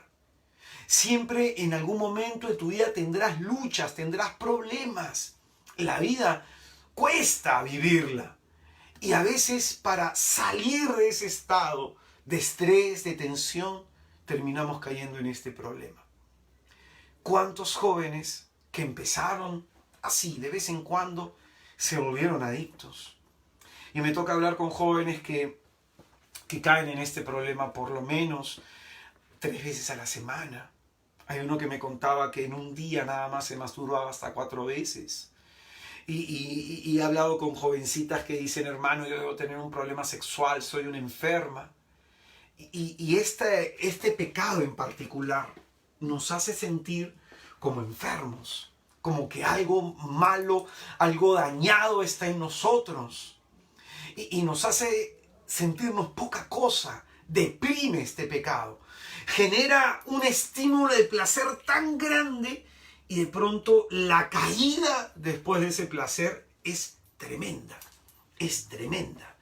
Siempre en algún momento de tu vida tendrás luchas, tendrás problemas. La vida cuesta vivirla. Y a veces para salir de ese estado de estrés, de tensión, terminamos cayendo en este problema. ¿Cuántos jóvenes que empezaron así, de vez en cuando, se volvieron adictos? Y me toca hablar con jóvenes que caen en este problema por lo menos 3 veces a la semana. Hay uno que me contaba que en un día nada más se masturbaba hasta 4 veces. Y he hablado con jovencitas que dicen, hermano, yo debo tener un problema sexual, soy una enferma. Y este pecado en particular nos hace sentir como enfermos, como que algo malo, algo dañado está en nosotros. Y nos hace sentirnos poca cosa, deprime este pecado. Genera un estímulo de placer tan grande y de pronto la caída después de ese placer es tremenda, es tremenda.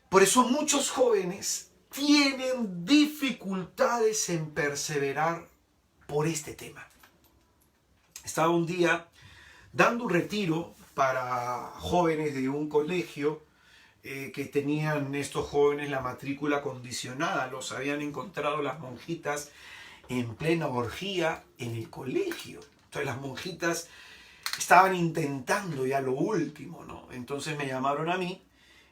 Por eso muchos jóvenes tienen dificultades en perseverar por este tema. Estaba un día dando un retiro para jóvenes de un colegio que tenían estos jóvenes la matrícula condicionada. Los habían encontrado las monjitas en plena orgía en el colegio. Entonces las monjitas estaban intentando ya lo último, ¿no? Entonces me llamaron a mí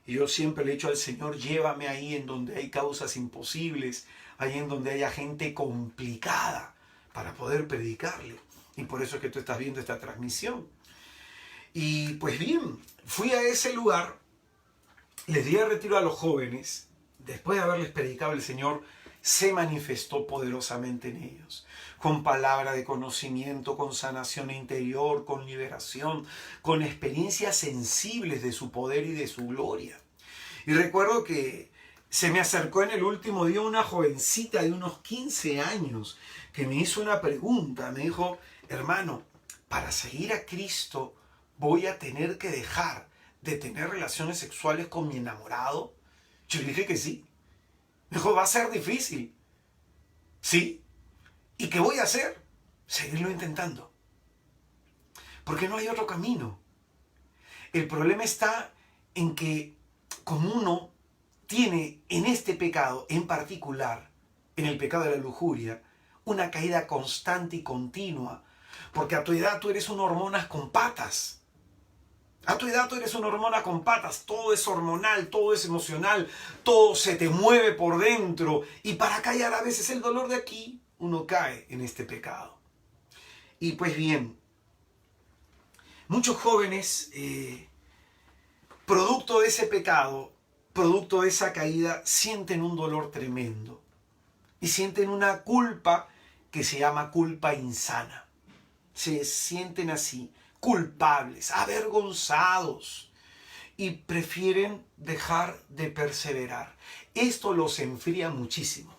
y yo siempre le he dicho al Señor, llévame ahí en donde hay causas imposibles, ahí en donde haya gente complicada para poder predicarle. Y por eso es que tú estás viendo esta transmisión. Y pues bien, fui a ese lugar, les di el retiro a los jóvenes, después de haberles predicado, el Señor se manifestó poderosamente en ellos, con palabra de conocimiento, con sanación interior, con liberación, con experiencias sensibles de su poder y de su gloria. Y recuerdo que se me acercó en el último día una jovencita de unos 15 años que me hizo una pregunta, me dijo, hermano, para seguir a Cristo voy a tener que dejar de tener relaciones sexuales con mi enamorado. Yo le dije que sí. Me dijo, va a ser difícil. ¿Sí? ¿Y qué voy a hacer? Seguirlo intentando. Porque no hay otro camino. El problema está en que como uno tiene en este pecado en particular, en el pecado de la lujuria, una caída constante y continua, porque a tu edad tú eres una hormona con patas. A tu edad tú eres una hormona con patas, todo es hormonal, todo es emocional, todo se te mueve por dentro y para callar a veces el dolor de aquí, uno cae en este pecado. Y pues bien, muchos jóvenes, producto de ese pecado, producto de esa caída, sienten un dolor tremendo y sienten una culpa que se llama culpa insana. Se sienten así, culpables, avergonzados y prefieren dejar de perseverar. Esto los enfría muchísimo.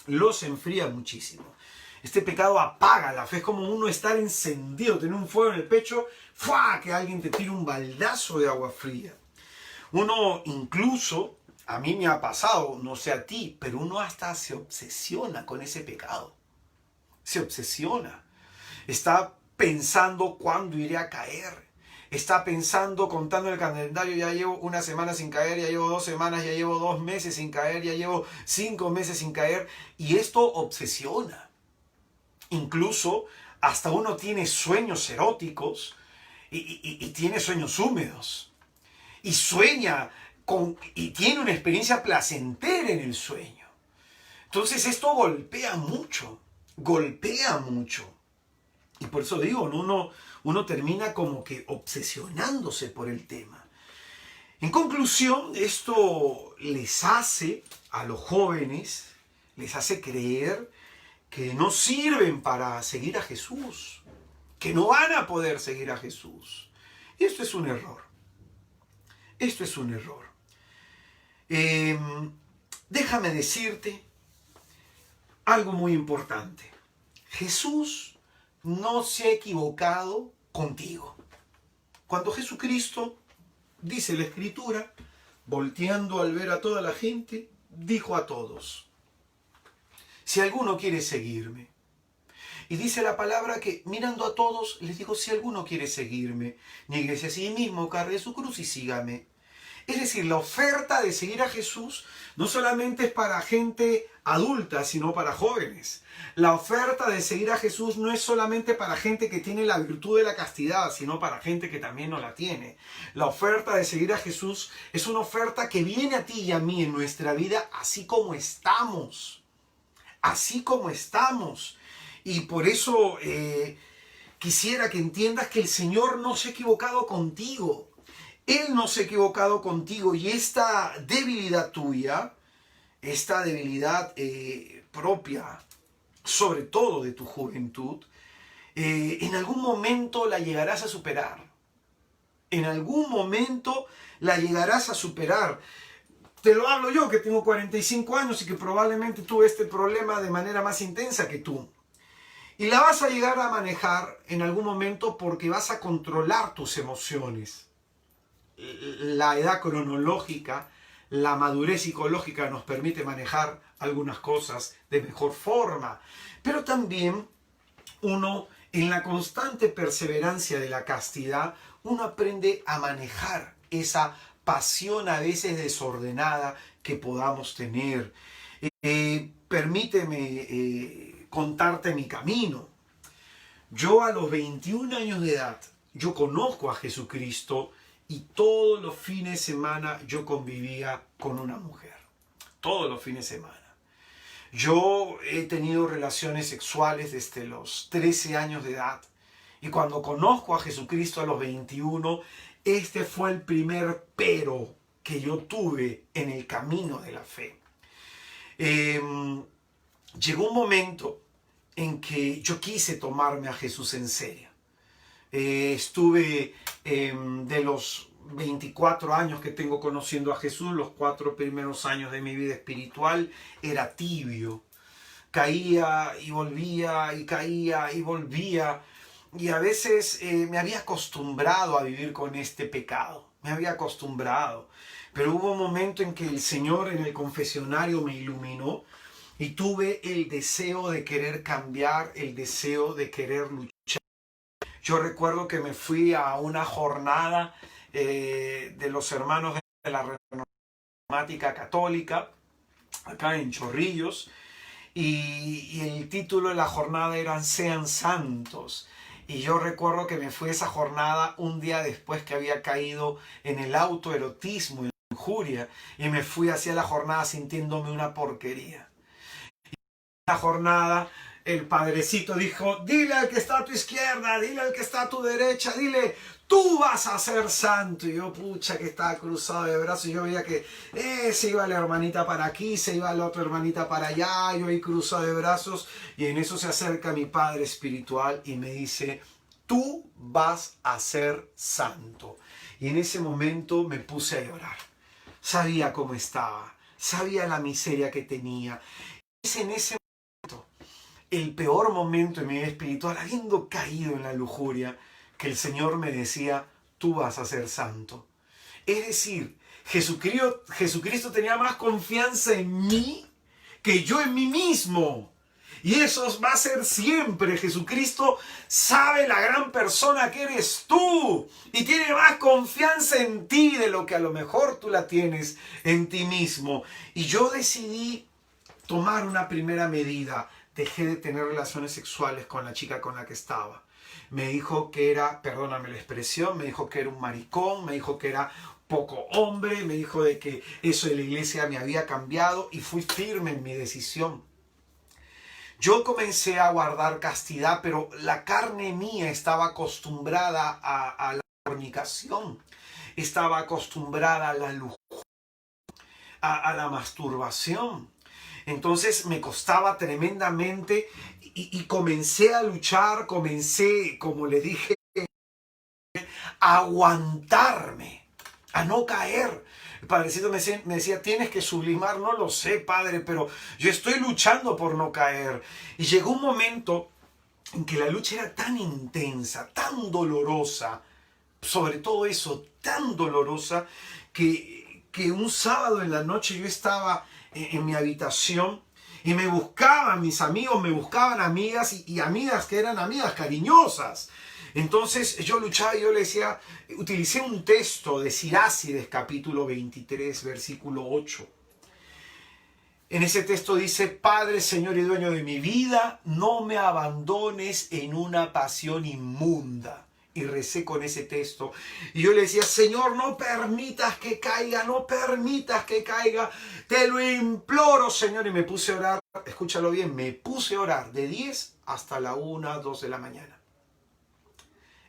Los enfría muchísimo. Este pecado apaga la fe. Es como uno estar encendido, tener un fuego en el pecho, ¡fua!, que alguien te tire un baldazo de agua fría. Uno incluso, a mí me ha pasado, no sé a ti, pero uno hasta se obsesiona con ese pecado. Se obsesiona. Está pensando cuándo iré a caer. Está pensando, contando el calendario, ya llevo 1 semana sin caer, ya llevo 2 semanas, ya llevo 2 meses sin caer, ya llevo 5 meses sin caer. Y esto obsesiona. Incluso hasta uno tiene sueños eróticos y tiene sueños húmedos. Y sueña y tiene una experiencia placentera en el sueño. Entonces esto golpea mucho. Golpea mucho. Y por eso digo, uno termina como que obsesionándose por el tema. En conclusión, esto les hace a los jóvenes, les hace creer que no sirven para seguir a Jesús, que no van a poder seguir a Jesús. Y esto es un error. Esto es un error. Déjame decirte algo muy importante. Jesús no se ha equivocado contigo. Cuando Jesucristo, dice la Escritura, volteando al ver a toda la gente, dijo a todos: si alguno quiere seguirme. Y dice la palabra que mirando a todos les digo: si alguno quiere seguirme, niéguese a sí mismo, cargue su cruz y sígame. Es decir, la oferta de seguir a Jesús no solamente es para gente adulta, sino para jóvenes. La oferta de seguir a Jesús no es solamente para gente que tiene la virtud de la castidad, sino para gente que también no la tiene. La oferta de seguir a Jesús es una oferta que viene a ti y a mí en nuestra vida así como estamos. Así como estamos. Y por eso quisiera que entiendas que el Señor no se ha equivocado contigo. Él no se ha equivocado contigo, y esta debilidad tuya, esta debilidad propia, sobre todo de tu juventud, en algún momento la llegarás a superar. En algún momento la llegarás a superar. Te lo hablo yo, que tengo 45 años y que probablemente tuve este problema de manera más intensa que tú. Y la vas a llegar a manejar en algún momento porque vas a controlar tus emociones. La edad cronológica, la madurez psicológica nos permite manejar algunas cosas de mejor forma, pero también uno, en la constante perseverancia de la castidad, uno aprende a manejar esa pasión a veces desordenada que podamos tener. Permíteme contarte mi camino. Yo a los 21 años de edad, yo conozco a Jesucristo, y todos los fines de semana yo convivía con una mujer. Todos los fines de semana. Yo he tenido relaciones sexuales desde los 13 años de edad. Y cuando conozco a Jesucristo a los 21, este fue el primer pero que yo tuve en el camino de la fe. Llegó un momento en que yo quise tomarme a Jesús en serio. Estuve de los 24 años que tengo conociendo a Jesús, los 4 primeros años de mi vida espiritual, era tibio. Caía y volvía, y caía y volvía. Y a veces me había acostumbrado a vivir con este pecado. Me había acostumbrado. Pero hubo un momento en que el Señor en el confesionario me iluminó y tuve el deseo de querer cambiar, el deseo de querer luchar. Yo recuerdo que me fui a una jornada de los hermanos de la Reformática Católica, acá en Chorrillos, y el título de la jornada era Sean Santos. Y yo recuerdo que me fui a esa jornada un día después que había caído en el autoerotismo, en la injuria, y me fui hacia la jornada sintiéndome una porquería. Y en la jornada el padrecito dijo: dile al que está a tu izquierda, dile al que está a tu derecha, dile: tú vas a ser santo. Y yo, pucha, que estaba cruzado de brazos. Yo veía que se iba la hermanita para aquí, se iba la otra hermanita para allá, yo ahí cruzado de brazos. Y en eso se acerca mi padre espiritual y me dice: tú vas a ser santo. Y en ese momento me puse a llorar. Sabía cómo estaba, sabía la miseria que tenía. Es en ese el peor momento en mi vida espiritual, habiendo caído en la lujuria, que el Señor me decía: tú vas a ser santo. Es decir, Jesucristo tenía más confianza en mí que yo en mí mismo. Y eso va a ser siempre. Jesucristo sabe la gran persona que eres tú y tiene más confianza en ti de lo que a lo mejor tú la tienes en ti mismo. Y yo decidí tomar una primera medida. Dejé de tener relaciones sexuales con la chica con la que estaba. Me dijo que era, perdóname la expresión, me dijo que era un maricón, me dijo que era poco hombre, me dijo de que eso de la iglesia me había cambiado, y fui firme en mi decisión. Yo comencé a guardar castidad, pero la carne mía estaba acostumbrada a la fornicación, estaba acostumbrada a la lujuria, a la masturbación. Entonces me costaba tremendamente y comencé a luchar, comencé, como le dije, a aguantarme a no caer. El padrecito me decía, tienes que sublimar, no lo sé, padre, pero yo estoy luchando por no caer. Y llegó un momento en que la lucha era tan intensa, tan dolorosa, sobre todo eso, tan dolorosa, que un sábado en la noche yo estaba en mi habitación y me buscaban mis amigos, me buscaban amigas y amigas que eran amigas cariñosas. Entonces yo luchaba y yo le decía, utilicé un texto de Sirácides capítulo 23, versículo 8. En ese texto dice, Padre, Señor y dueño de mi vida, no me abandones en una pasión inmunda. Y recé con ese texto. Y yo le decía, Señor, no permitas que caiga, no permitas que caiga. Te lo imploro, Señor. Y me puse a orar, escúchalo bien, me puse a orar de 10 hasta la 1, 2 de la mañana.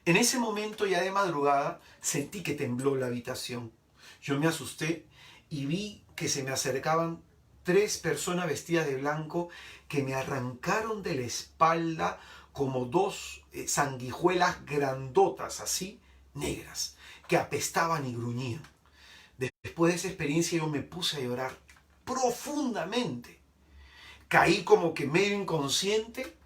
En ese momento ya de madrugada sentí que tembló la habitación. Yo me asusté y vi que se me acercaban 3 personas vestidas de blanco que me arrancaron de la espalda como 2 sanguijuelas grandotas, así, negras, que apestaban y gruñían. Después de esa experiencia yo me puse a llorar profundamente. Caí como que medio inconsciente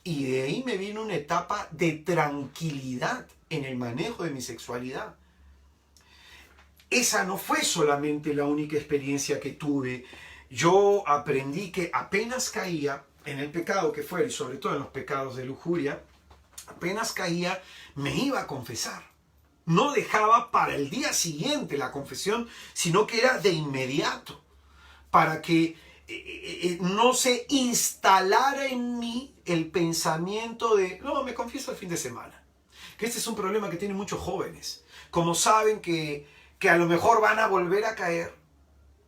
y de ahí me vino una etapa de tranquilidad en el manejo de mi sexualidad. Esa no fue solamente la única experiencia que tuve. Yo aprendí que apenas caía en el pecado que fue, sobre todo en los pecados de lujuria, apenas caía, me iba a confesar. No dejaba para el día siguiente la confesión, sino que era de inmediato, para que no se instalara en mí el pensamiento de, no, me confieso el fin de semana. Que este es un problema que tienen muchos jóvenes. Como saben que a lo mejor van a volver a caer,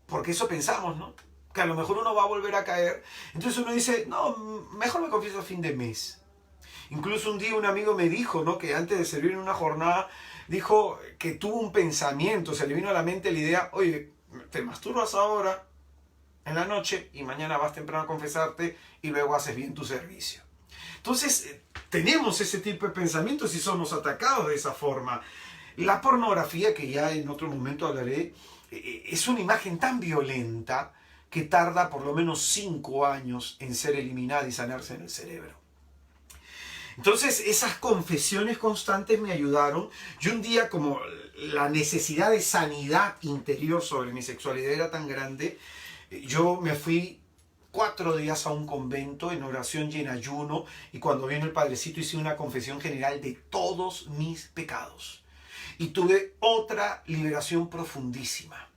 porque eso pensamos, ¿no? Que a lo mejor uno va a volver a caer. Entonces uno dice, no, mejor me confieso a fin de mes. Incluso un día un amigo me dijo, ¿no?, que antes de servir en una jornada, dijo que tuvo un pensamiento, se le vino a la mente la idea, oye, te masturbas ahora, en la noche, y mañana vas temprano a confesarte y luego haces bien tu servicio. Entonces, tenemos ese tipo de pensamientos y somos atacados de esa forma. La pornografía, que ya en otro momento hablaré, es una imagen tan violenta que tarda por lo menos 5 años en ser eliminada y sanarse en el cerebro. Entonces esas confesiones constantes me ayudaron. Y un día, como la necesidad de sanidad interior sobre mi sexualidad era tan grande, yo me fui 4 días a un convento en oración y en ayuno, y cuando vino el padrecito hice una confesión general de todos mis pecados. Y tuve otra liberación profundísima,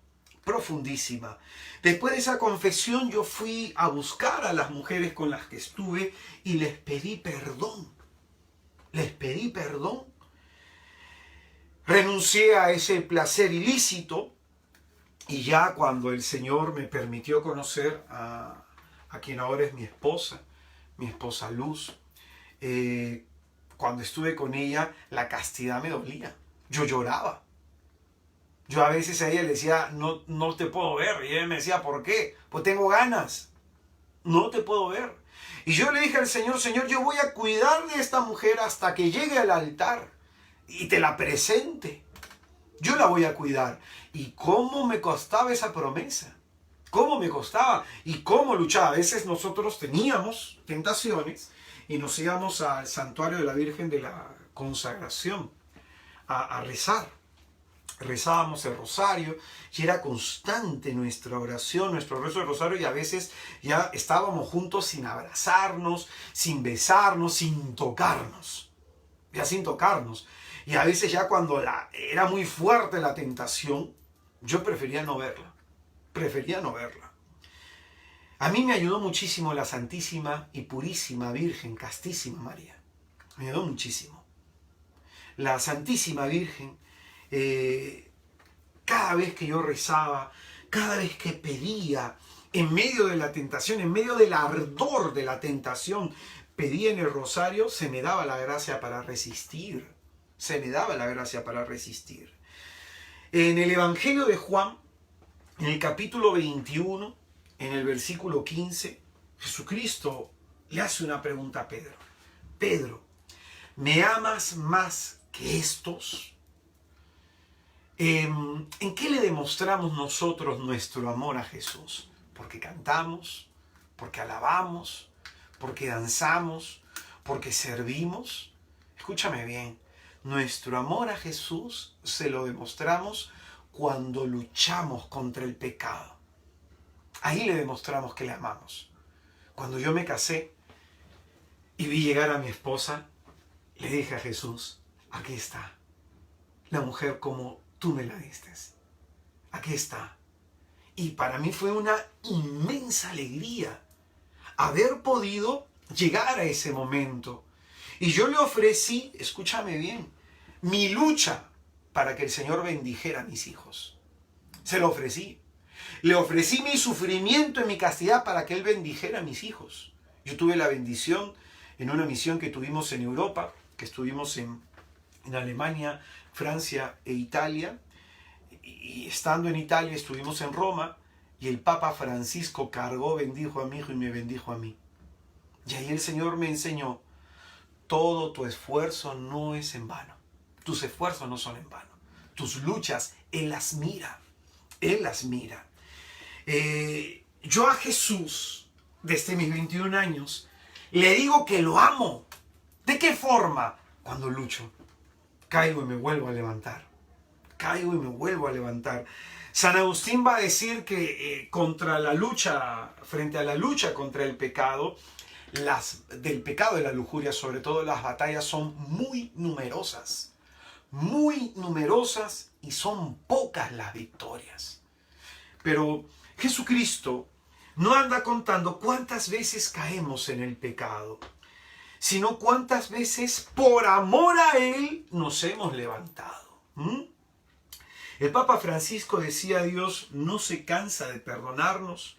profundísima. Después de esa confesión yo fui a buscar a las mujeres con las que estuve y les pedí perdón. Les pedí perdón. Renuncié a ese placer ilícito y ya cuando el Señor me permitió conocer a quien ahora es mi esposa Luz, cuando estuve con ella, la castidad me dolía. Yo lloraba. Yo a veces a ella le decía, no te puedo ver. Y ella me decía, ¿por qué? Pues tengo ganas. No te puedo ver. Y yo le dije al Señor, Señor, yo voy a cuidar de esta mujer hasta que llegue al altar y te la presente. Yo la voy a cuidar. ¿Y cómo me costaba esa promesa? ¿Cómo me costaba? ¿Y cómo luchaba? A veces nosotros teníamos tentaciones y nos íbamos al santuario de la Virgen de la Consagración a rezar. Rezábamos el rosario y era constante nuestra oración, nuestro rezo del rosario, y a veces ya estábamos juntos sin abrazarnos, sin besarnos, sin tocarnos. Ya sin tocarnos. Y a veces ya cuando era muy fuerte la tentación, yo prefería no verla. Prefería no verla. A mí me ayudó muchísimo la Santísima y Purísima Virgen, Castísima María. Me ayudó muchísimo. La Santísima Virgen, cada vez que yo rezaba, cada vez que pedía, en medio de la tentación, en medio del ardor de la tentación, pedía en el rosario, se me daba la gracia para resistir. Se me daba la gracia para resistir. En el Evangelio de Juan, en el capítulo 21, en el versículo 15, Jesucristo le hace una pregunta a Pedro. Pedro, ¿me amas más que estos? ¿En qué le demostramos nosotros nuestro amor a Jesús? Porque cantamos, porque alabamos, porque danzamos, porque servimos. Escúchame bien, nuestro amor a Jesús se lo demostramos cuando luchamos contra el pecado. Ahí le demostramos que le amamos. Cuando yo me casé y vi llegar a mi esposa, le dije a Jesús, aquí está, la mujer como tú me la diste. Aquí está. Y para mí fue una inmensa alegría haber podido llegar a ese momento. Y yo le ofrecí, escúchame bien, mi lucha para que el Señor bendijera a mis hijos. Se lo ofrecí. Le ofrecí mi sufrimiento en mi castidad para que Él bendijera a mis hijos. Yo tuve la bendición en una misión que tuvimos en Europa, que estuvimos en Alemania, Francia e Italia. Y estando en Italia estuvimos en Roma y el Papa Francisco cargó, bendijo a mi hijo y me bendijo a mí. Y ahí el Señor me enseñó, todo tu esfuerzo no es en vano. Tus esfuerzos no son en vano. Tus luchas, Él las mira. Él las mira. Yo a Jesús, desde mis 21 años, le digo que lo amo. ¿De qué forma? Cuando lucho, caigo y me vuelvo a levantar. Caigo y me vuelvo a levantar. San Agustín va a decir que frente a la lucha contra el pecado, del pecado de la lujuria, sobre todo las batallas son muy numerosas y son pocas las victorias. Pero Jesucristo no anda contando cuántas veces caemos en el pecado, sino cuántas veces por amor a Él nos hemos levantado. El Papa Francisco decía, Dios no se cansa de perdonarnos,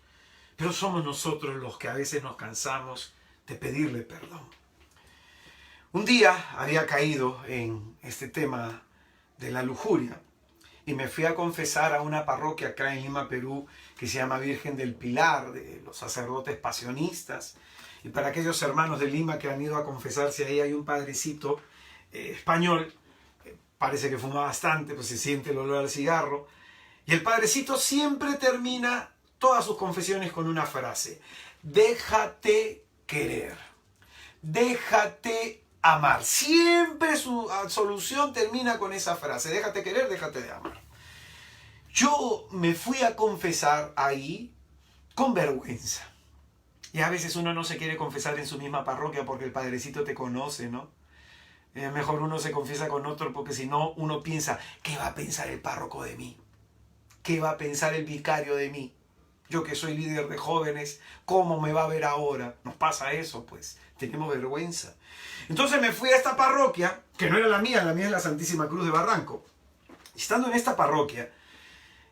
pero somos nosotros los que a veces nos cansamos de pedirle perdón. Un día había caído en este tema de la lujuria y me fui a confesar a una parroquia acá en Lima, Perú, que se llama Virgen del Pilar, de los sacerdotes pasionistas. Y para aquellos hermanos de Lima que han ido a confesarse ahí, hay un padrecito español, parece que fuma bastante, pues se siente el olor al cigarro. Y el padrecito siempre termina todas sus confesiones con una frase: déjate querer, déjate amar. Siempre su absolución termina con esa frase: déjate querer, déjate de amar. Yo me fui a confesar ahí con vergüenza. Y a veces uno no se quiere confesar en su misma parroquia porque el padrecito te conoce, ¿no? Mejor uno se confiesa con otro porque si no uno piensa, ¿qué va a pensar el párroco de mí? ¿Qué va a pensar el vicario de mí? Yo que soy líder de jóvenes, ¿cómo me va a ver ahora? Nos pasa eso, pues. Tenemos vergüenza. Entonces me fui a esta parroquia, que no era la mía es la Santísima Cruz de Barranco. Y estando en esta parroquia,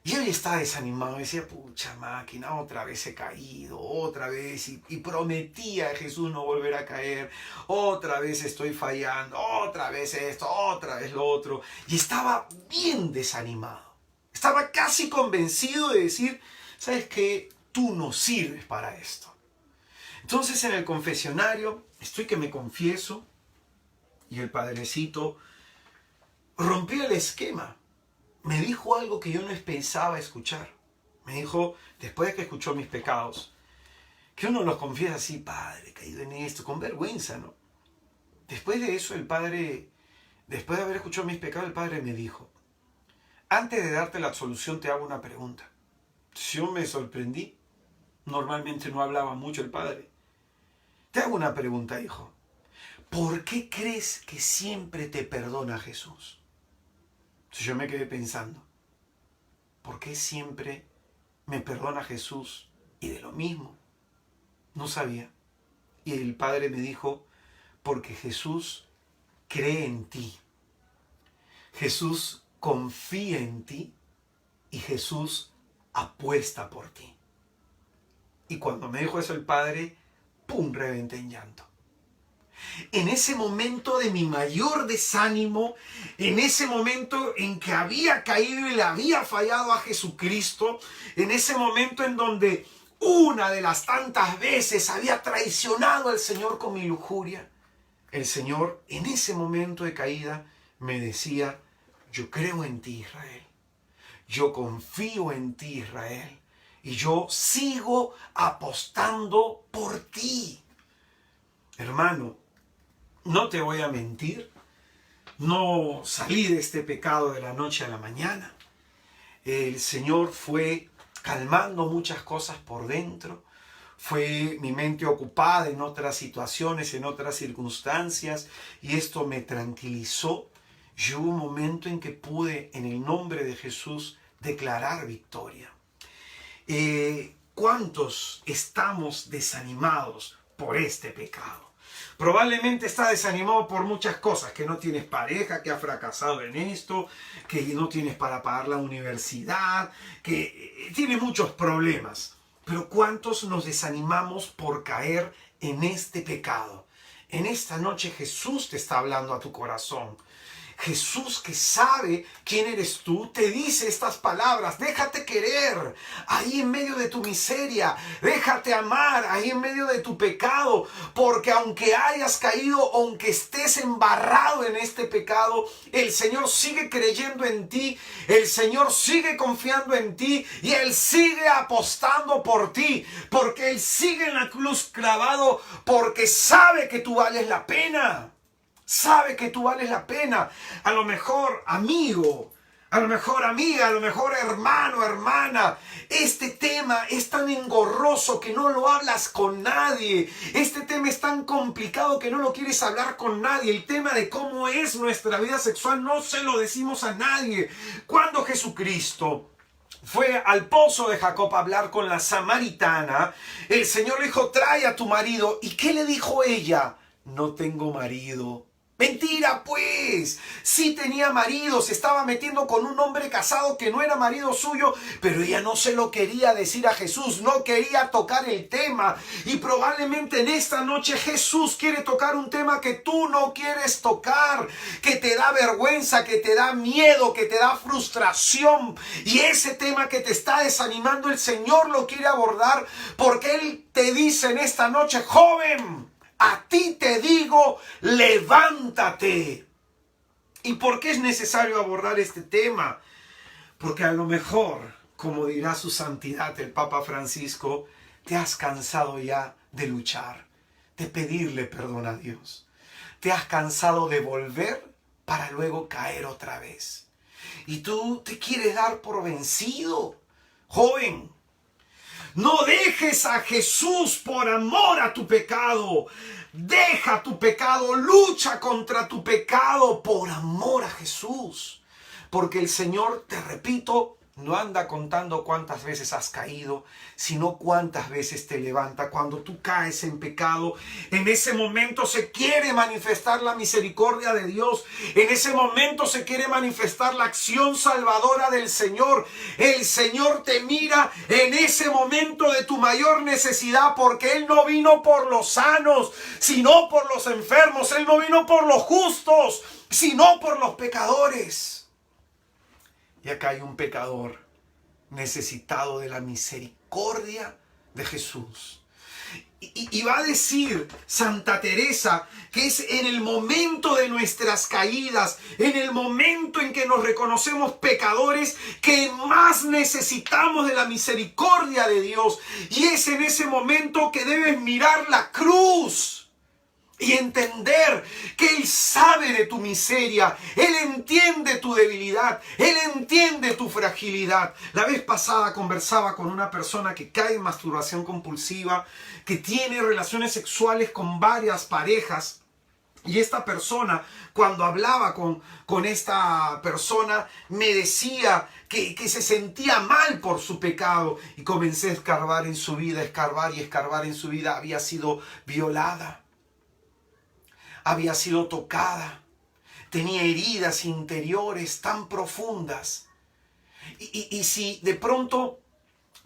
yo ya estaba desanimado. Decía, pucha máquina, otra vez he caído, otra vez. Y prometía a Jesús no volver a caer. Otra vez estoy fallando, otra vez esto, otra vez lo otro. Y estaba bien desanimado. Estaba casi convencido de decir, ¿sabes qué? Tú no sirves para esto. Entonces en el confesionario estoy que me confieso y el padrecito rompió el esquema. Me dijo algo que yo no pensaba escuchar. Me dijo, después de que escuchó mis pecados, que uno los confiesa así, padre, he caído en esto, con vergüenza, ¿no? Después de eso, el padre, después de haber escuchado mis pecados, el padre me dijo, antes de darte la absolución te hago una pregunta. Yo me sorprendí. Normalmente no hablaba mucho el padre. Te hago una pregunta, hijo. ¿Por qué crees que siempre te perdona Jesús? Entonces yo me quedé pensando, ¿por qué siempre me perdona Jesús? Y de lo mismo, no sabía. Y el Padre me dijo, porque Jesús cree en ti. Jesús confía en ti y Jesús apuesta por ti. Y cuando me dijo eso el Padre, ¡pum!, reventé en llanto. En ese momento de mi mayor desánimo, en ese momento en que había caído y le había fallado a Jesucristo, en ese momento en donde una de las tantas veces había traicionado al Señor con mi lujuria, el Señor en ese momento de caída me decía, yo creo en ti, Israel, yo confío en ti, Israel, y yo sigo apostando por ti. Hermano, no te voy a mentir, no salí de este pecado de la noche a la mañana. El Señor fue calmando muchas cosas por dentro. Fue mi mente ocupada en otras situaciones, en otras circunstancias, y esto me tranquilizó. Y hubo un momento en que pude, en el nombre de Jesús, declarar victoria. ¿Cuántos estamos desanimados por este pecado? Probablemente está desanimado por muchas cosas, que no tienes pareja, que has fracasado en esto, que no tienes para pagar la universidad, que tienes muchos problemas. Pero ¿cuántos nos desanimamos por caer en este pecado? En esta noche Jesús te está hablando a tu corazón. Jesús, que sabe quién eres tú, te dice estas palabras: déjate querer ahí en medio de tu miseria, déjate amar ahí en medio de tu pecado, porque aunque hayas caído, aunque estés embarrado en este pecado, el Señor sigue creyendo en ti, el Señor sigue confiando en ti, y Él sigue apostando por ti, porque Él sigue en la cruz clavado, porque sabe que tú vales la pena. Sabe que tú vales la pena. A lo mejor amigo, a lo mejor amiga, a lo mejor hermano, hermana, este tema es tan engorroso que no lo hablas con nadie. Este tema es tan complicado que no lo quieres hablar con nadie. El tema de cómo es nuestra vida sexual no se lo decimos a nadie. Cuando Jesucristo fue al pozo de Jacob a hablar con la samaritana, el Señor le dijo: trae a tu marido. ¿Y qué le dijo ella? No tengo marido. Mentira, pues. Sí tenía marido, se estaba metiendo con un hombre casado que no era marido suyo, pero ella no se lo quería decir a Jesús, no quería tocar el tema. Y probablemente en esta noche Jesús quiere tocar un tema que tú no quieres tocar, que te da vergüenza, que te da miedo, que te da frustración. Y ese tema que te está desanimando, el Señor lo quiere abordar, porque Él te dice en esta noche: joven, a ti te digo, levántate. ¿Y por qué es necesario abordar este tema? Porque a lo mejor, como dirá su santidad el Papa Francisco, te has cansado ya de luchar, de pedirle perdón a Dios. Te has cansado de volver para luego caer otra vez. Y tú te quieres dar por vencido. Joven, no dejes a Jesús por amor a tu pecado. Deja tu pecado, lucha contra tu pecado por amor a Jesús. Porque el Señor, te repito, no anda contando cuántas veces has caído, sino cuántas veces te levanta. Cuando tú caes en pecado, en ese momento se quiere manifestar la misericordia de Dios. En ese momento se quiere manifestar la acción salvadora del Señor. El Señor te mira en ese momento de tu mayor necesidad, porque Él no vino por los sanos, sino por los enfermos. Él no vino por los justos, sino por los pecadores. Y acá hay un pecador necesitado de la misericordia de Jesús. Y va a decir Santa Teresa que es en el momento de nuestras caídas, en el momento en que nos reconocemos pecadores, que más necesitamos de la misericordia de Dios. Y es en ese momento que debes mirar la cruz y entender que Él sabe de tu miseria, Él entiende tu debilidad, Él entiende tu fragilidad. La vez pasada conversaba con una persona que cae en masturbación compulsiva, que tiene relaciones sexuales con varias parejas. Y esta persona, cuando hablaba con esta persona, me decía que se sentía mal por su pecado. Y comencé a escarbar en su vida, escarbar y escarbar en su vida. Había sido violada. Había sido tocada, tenía heridas interiores tan profundas. Y si de pronto,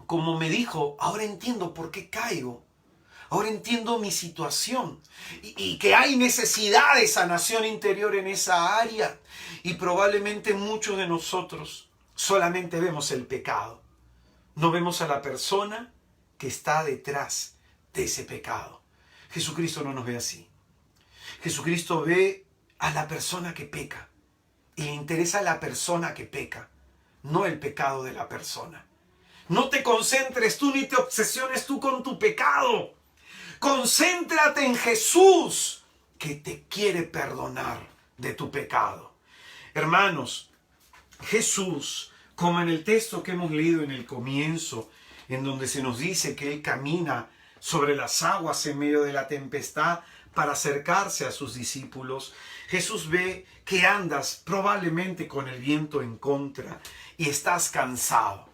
como me dijo, ahora entiendo por qué caigo, ahora entiendo mi situación, y que hay necesidad de sanación interior en esa área. Y probablemente muchos de nosotros solamente vemos el pecado, no vemos a la persona que está detrás de ese pecado. Jesucristo no nos ve así. Jesucristo ve a la persona que peca y le interesa a la persona que peca, no el pecado de la persona. No te concentres tú ni te obsesiones tú con tu pecado. Concéntrate en Jesús, que te quiere perdonar de tu pecado. Hermanos, Jesús, como en el texto que hemos leído en el comienzo, en donde se nos dice que Él camina sobre las aguas en medio de la tempestad para acercarse a sus discípulos, Jesús ve que andas probablemente con el viento en contra y estás cansado.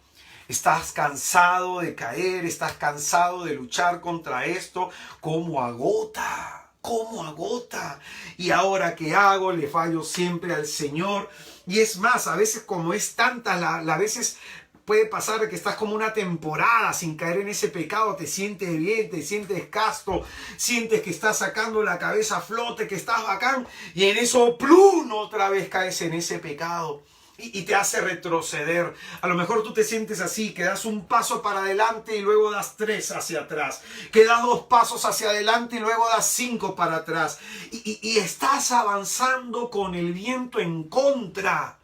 Estás cansado de caer, estás cansado de luchar contra esto. ¿Cómo agota? ¿Cómo agota? ¿Y ahora qué hago? Le fallo siempre al Señor. Y es más, a veces como es tanta, a veces puede pasar que estás como una temporada sin caer en ese pecado, te sientes bien, te sientes casto, sientes que estás sacando la cabeza a flote, que estás bacán, y en eso, ¡plum!, otra vez caes en ese pecado. Y te hace retroceder. A lo mejor tú te sientes así, que das un paso para adelante y luego das 3 hacia atrás. Que das 2 pasos hacia adelante y luego das 5 para atrás. Y estás avanzando con el viento en contra.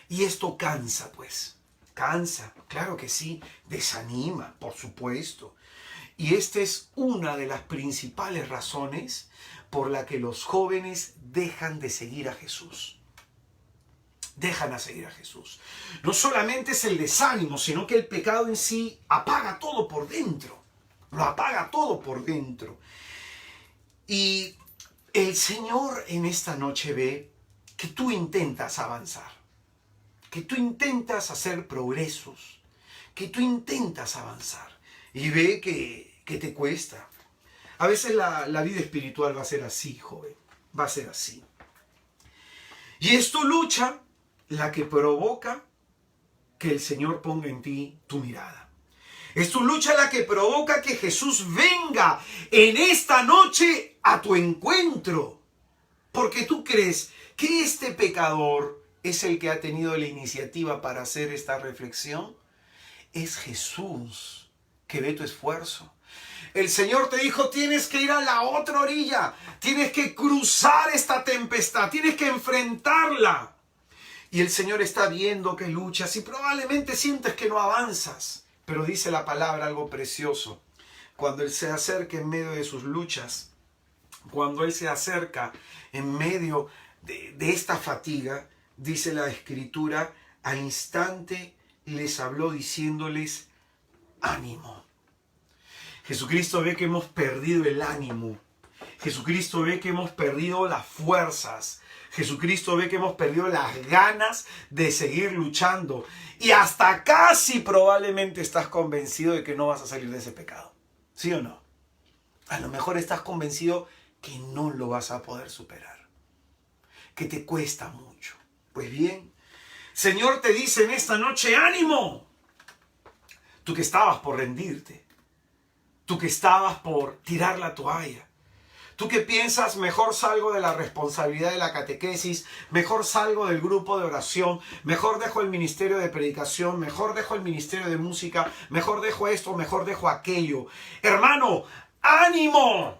Y esto cansa, pues. Cansa, claro que sí. Desanima, por supuesto. Y esta es una de las principales razones por la que los jóvenes dejan de seguir a Jesús. Dejan a seguir a Jesús. No solamente es el desánimo, sino que el pecado en sí apaga todo por dentro. Lo apaga todo por dentro. Y el Señor en esta noche ve que tú intentas avanzar, que tú intentas hacer progresos, que tú intentas avanzar. Y ve que te cuesta. A veces la vida espiritual va a ser así, joven. Va a ser así. Y es tu lucha la que provoca que el Señor ponga en ti tu mirada. Es tu lucha la que provoca que Jesús venga en esta noche a tu encuentro. Porque tú crees que este pecador es el que ha tenido la iniciativa para hacer esta reflexión. Es Jesús que ve tu esfuerzo. El Señor te dijo, tienes que ir a la otra orilla. Tienes que cruzar esta tempestad. Tienes que enfrentarla. Y el Señor está viendo que luchas y probablemente sientes que no avanzas. Pero dice la palabra algo precioso. Cuando Él se acerca en medio de sus luchas, cuando Él se acerca en medio de esta fatiga, dice la Escritura, al instante les habló diciéndoles, ánimo. Jesucristo ve que hemos perdido el ánimo. Jesucristo ve que hemos perdido las fuerzas. Jesucristo ve que hemos perdido las ganas de seguir luchando. Y hasta casi probablemente estás convencido de que no vas a salir de ese pecado. ¿Sí o no? A lo mejor estás convencido que no lo vas a poder superar. Que te cuesta mucho. Pues bien, Señor te dice en esta noche, ánimo. Tú que estabas por rendirte. Tú que estabas por tirar la toalla. Tú que piensas, mejor salgo de la responsabilidad de la catequesis, mejor salgo del grupo de oración, mejor dejo el ministerio de predicación, mejor dejo el ministerio de música, mejor dejo esto, mejor dejo aquello. Hermano, ánimo,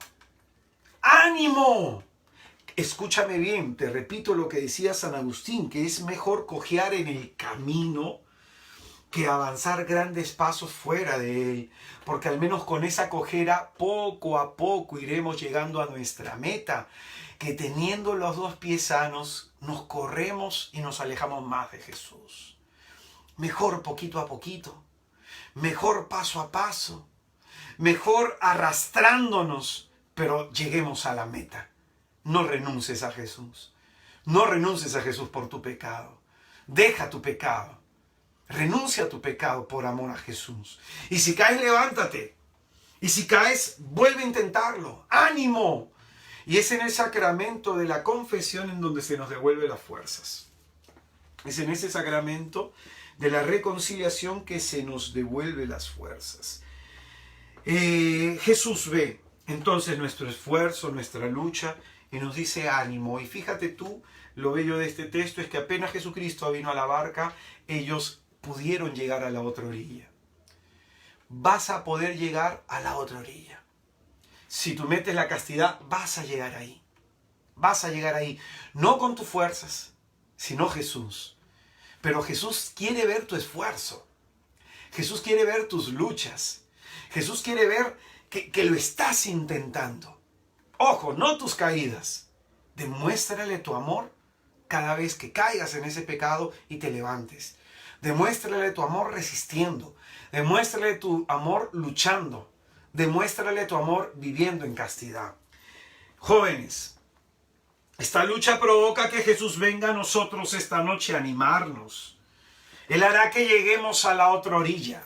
ánimo. Escúchame bien, te repito lo que decía San Agustín, que es mejor cojear en el camino que avanzar grandes pasos fuera de él, porque al menos con esa cojera poco a poco iremos llegando a nuestra meta, que teniendo los 2 pies sanos nos corremos y nos alejamos más de Jesús. Mejor poquito a poquito, mejor paso a paso, mejor arrastrándonos, pero lleguemos a la meta. No renuncies a Jesús, no renuncies a Jesús por tu pecado, deja tu pecado. Renuncia a tu pecado por amor a Jesús. Y si caes, levántate. Y si caes, vuelve a intentarlo. ¡Ánimo! Y es en el sacramento de la confesión en donde se nos devuelven las fuerzas. Es en ese sacramento de la reconciliación que se nos devuelve las fuerzas. Jesús ve entonces nuestro esfuerzo, nuestra lucha, y nos dice ánimo. Y fíjate tú, lo bello de este texto es que apenas Jesucristo vino a la barca, ellos pudieron llegar a la otra orilla. Vas a poder llegar a la otra orilla. Si tú metes la castidad, vas a llegar ahí. Vas a llegar ahí. No con tus fuerzas, sino Jesús. Pero Jesús quiere ver tu esfuerzo. Jesús quiere ver tus luchas. Jesús quiere ver que lo estás intentando. Ojo, no tus caídas. Demuéstrale tu amor cada vez que caigas en ese pecado y te levantes. Demuéstrale tu amor resistiendo. Demuéstrale tu amor luchando. Demuéstrale tu amor viviendo en castidad. Jóvenes, esta lucha provoca que Jesús venga a nosotros esta noche a animarnos. Él hará que lleguemos a la otra orilla.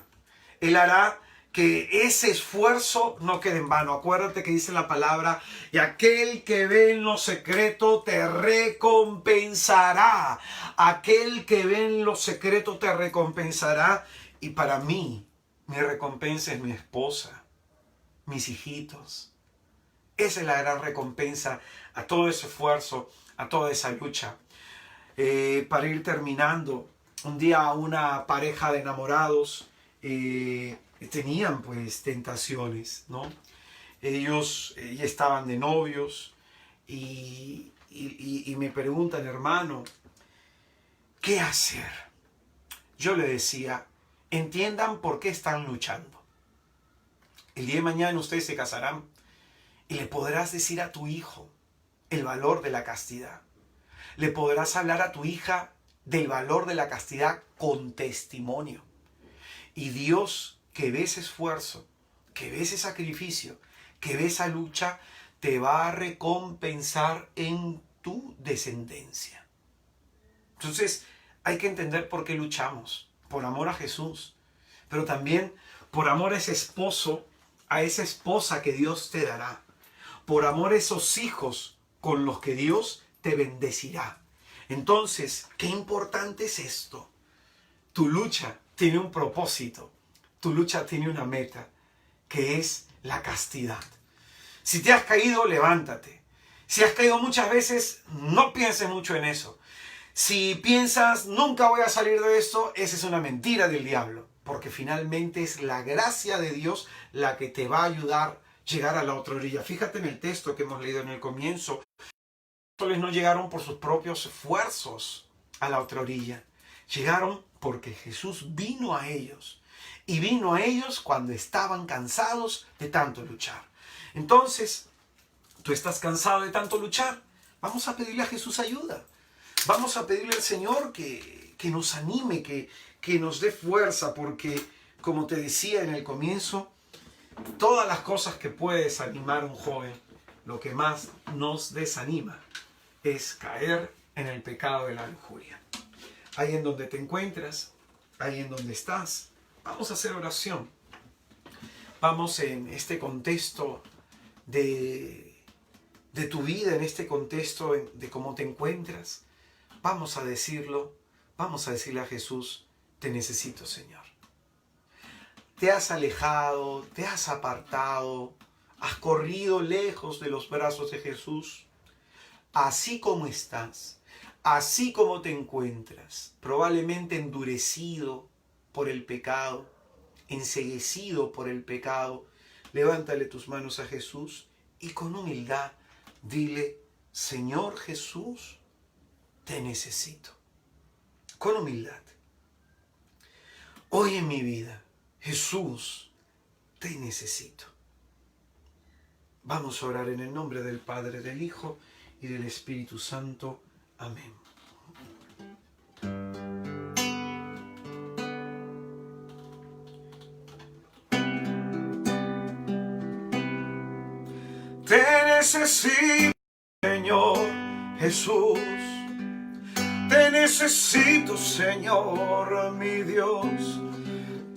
Él hará que ese esfuerzo no quede en vano. Acuérdate que dice la palabra, y aquel que ve en lo secreto te recompensará. Aquel que ve en lo secreto te recompensará. Y para mí, mi recompensa es mi esposa, mis hijitos. Esa es la gran recompensa a todo ese esfuerzo, a toda esa lucha. Para ir terminando, un día una pareja de enamorados tenían pues tentaciones, ¿no? Ellos ya estaban de novios y me preguntan, hermano, ¿qué hacer? Yo le decía, entiendan por qué están luchando. El día de mañana ustedes se casarán y le podrás decir a tu hijo el valor de la castidad. Le podrás hablar a tu hija del valor de la castidad con testimonio. Y Dios, que ve ese esfuerzo, que ve ese sacrificio, que ve esa lucha, te va a recompensar en tu descendencia. Entonces, hay que entender por qué luchamos. Por amor a Jesús, pero también por amor a ese esposo, a esa esposa que Dios te dará. Por amor a esos hijos con los que Dios te bendecirá. Entonces, qué importante es esto. Tu lucha tiene un propósito. Tu lucha tiene una meta, que es la castidad. Si te has caído, levántate. Si has caído muchas veces, no pienses mucho en eso. Si piensas, nunca voy a salir de esto, esa es una mentira del diablo. Porque finalmente es la gracia de Dios la que te va a ayudar a llegar a la otra orilla. Fíjate en el texto que hemos leído en el comienzo. Los apóstoles no llegaron por sus propios esfuerzos a la otra orilla. Llegaron porque Jesús vino a ellos. Y vino a ellos cuando estaban cansados de tanto luchar. Entonces, ¿tú estás cansado de tanto luchar? Vamos a pedirle a Jesús ayuda. Vamos a pedirle al Señor que nos anime, que nos dé fuerza, porque, como te decía en el comienzo, todas las cosas que puede desanimar a un joven, lo que más nos desanima es caer en el pecado de la lujuria. Ahí en donde te encuentras, ahí en donde estás, vamos a hacer oración. Vamos en este contexto de tu vida, en este contexto de cómo te encuentras. Vamos a decirlo, vamos a decirle a Jesús, te necesito, Señor. Te has alejado, te has apartado, has corrido lejos de los brazos de Jesús. Así como estás, así como te encuentras, probablemente endurecido por el pecado, enceguecido por el pecado, levántale tus manos a Jesús y con humildad dile, Señor Jesús, te necesito. Con humildad. Hoy en mi vida, Jesús, te necesito. Vamos a orar en el nombre del Padre, del Hijo y del Espíritu Santo. Amén. Te necesito, Señor Jesús. Te necesito, Señor, mi Dios.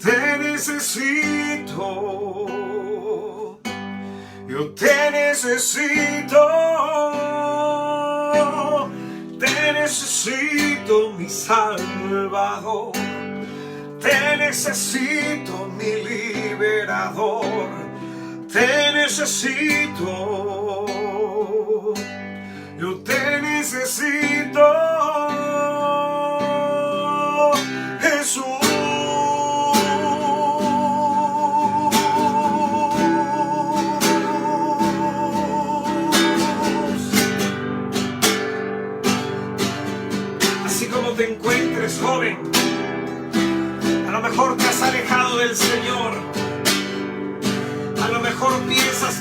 Te necesito. Yo te necesito. Te necesito, mi Salvador. Te necesito, mi liberador. Te necesito. Yo te necesito, Jesús. Así como te encuentres, joven,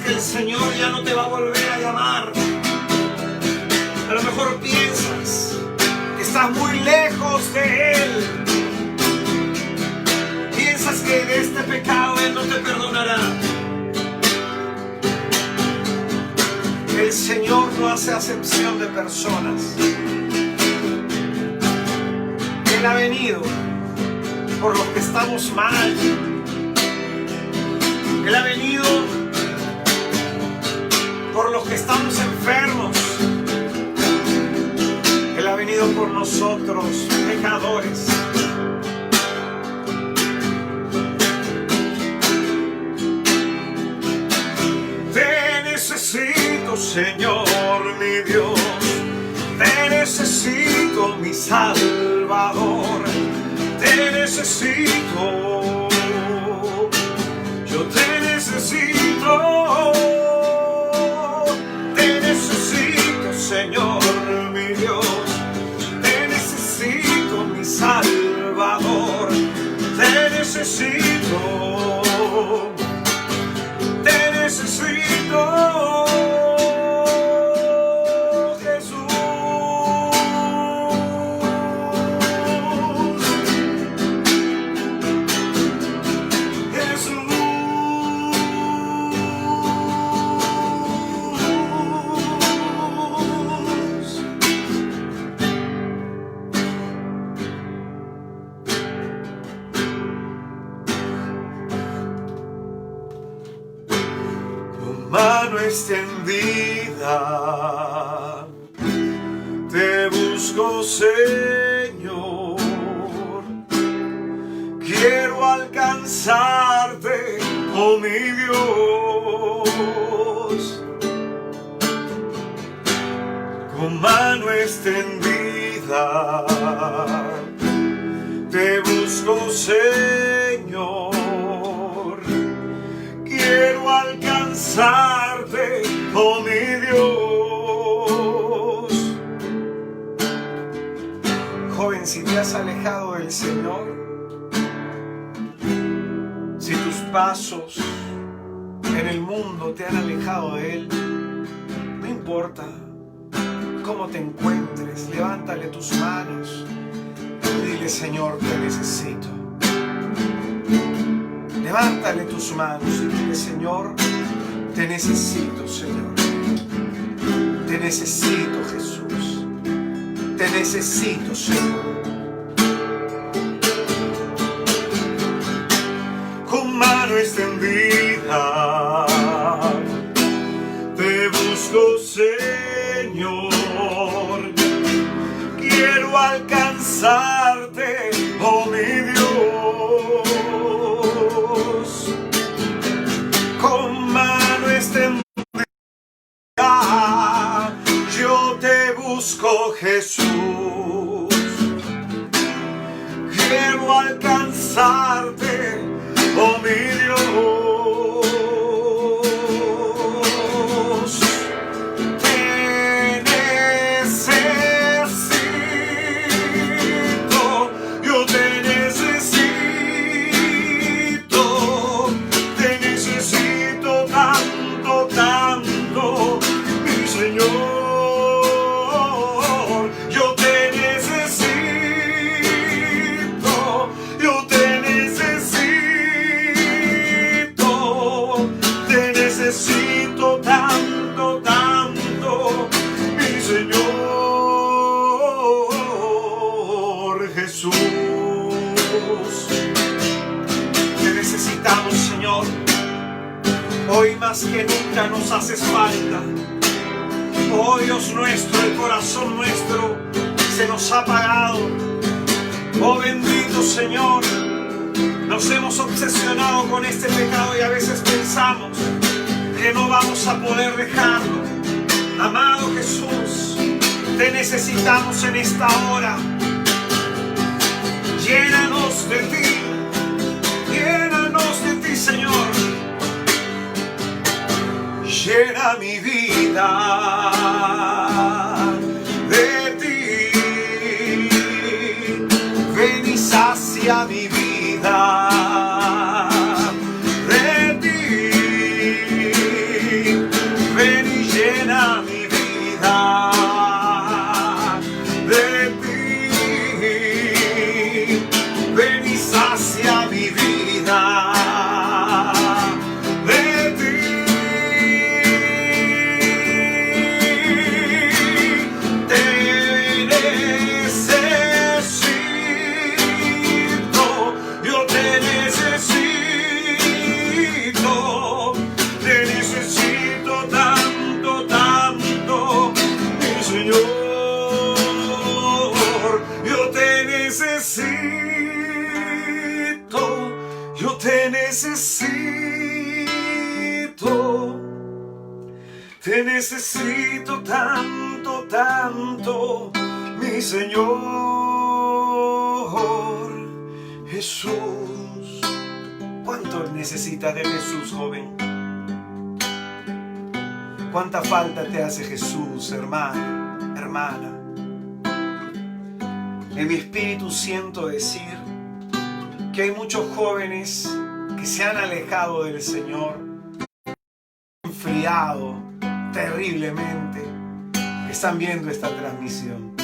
que el Señor ya no te va a volver a llamar. A lo mejor piensas que estás muy lejos de Él. Piensas que de este pecado Él no te perdonará. El Señor no hace acepción de personas. Él ha venido por los que estamos mal. Él ha venido por los que estamos enfermos. Él ha venido por nosotros, pecadores. Te necesito, Señor, mi Dios. Te necesito, mi Salvador. Te necesito. Yo te necesito. Te necesito, Señor, mi Dios. Te necesito, mi Salvador. Te necesito. Te necesito. Mano extendida, te busco, Señor. Quiero alcanzarte, oh mi Dios. Con mano extendida, te busco, Señor. Quiero alcanzarte, oh mi Dios. Joven, si te has alejado del Señor, si tus pasos en el mundo te han alejado de Él, no importa cómo te encuentres, levántale tus manos y dile: Señor, te necesito. Levántale tus manos y dile: Señor, te necesito, Señor. Te necesito, Jesús. Te necesito, Señor. Con mano extendida, te busco, Señor. Quiero alcanzarte, oh mi Dios. Con mano extendida, yo te busco, Jesús. Quiero alcanzarte, oh mi Dios. Te necesito, yo te necesito. Te necesito tanto, tanto, mi Señor. Yo te necesito, yo te necesito. Te necesito tanto, tanto, mi Señor Jesús. Te necesitamos, Señor. Hoy más que nunca nos haces falta. Oh Dios nuestro, el corazón nuestro se nos ha apagado. Oh bendito Señor, nos hemos obsesionado con este pecado y a veces pensamos que no vamos a poder dejarlo. Amado Jesús, te necesitamos en esta hora. Llénanos de ti, Señor. Llena mi vida de ti. Ven y sacia mi vida de ti. te necesito tanto, tanto, mi Señor Jesús. ¿Cuánto necesitas de Jesús, joven? ¿Cuánta falta te hace Jesús, hermano, hermana? En mi espíritu siento decir que hay muchos jóvenes que se han alejado del Señor, enfriado terriblemente, que están viendo esta transmisión.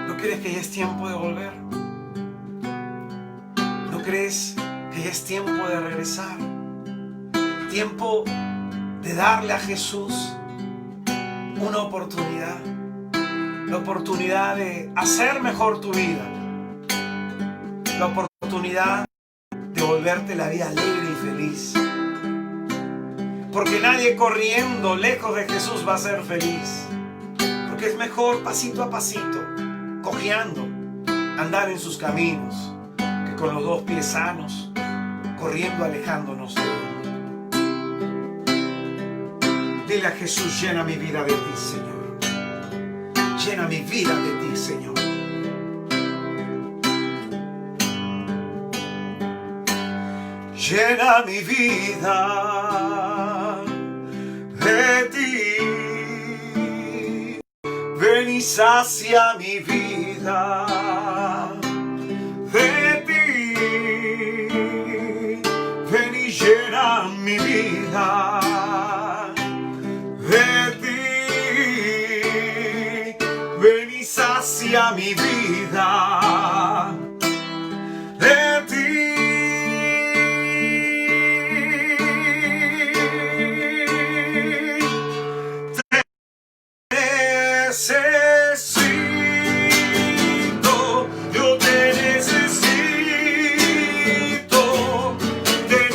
¿No crees que ya es tiempo de volver? ¿No crees que ya es tiempo de regresar? Tiempo de darle a Jesús una oportunidad. La oportunidad de hacer mejor tu vida. La oportunidad de volverte la vida alegre y feliz. Porque nadie corriendo lejos de Jesús va a ser feliz. Porque es mejor pasito a pasito, cojeando, andar en sus caminos, que con los dos pies sanos, corriendo alejándonos de Él. Dile a Jesús: llena mi vida de ti, Señor. Llena mi vida de ti, Señor. Llena mi vida de ti. Ven y sacia mi vida de ti. Ven y llena mi vida de ti. Ven y sacia mi vida de ti.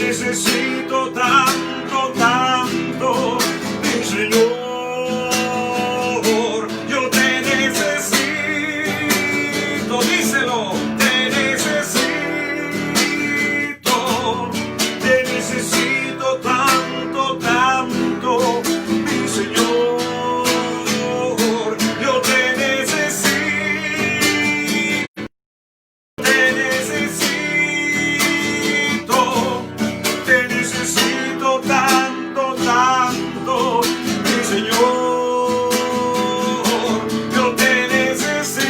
Necesito tanto, tanto, mi Señor, yo te necesito, díselo, te necesito tanto, tanto, mi Señor, yo te necesito, tanto, tanto, mi Señor, yo te necesito,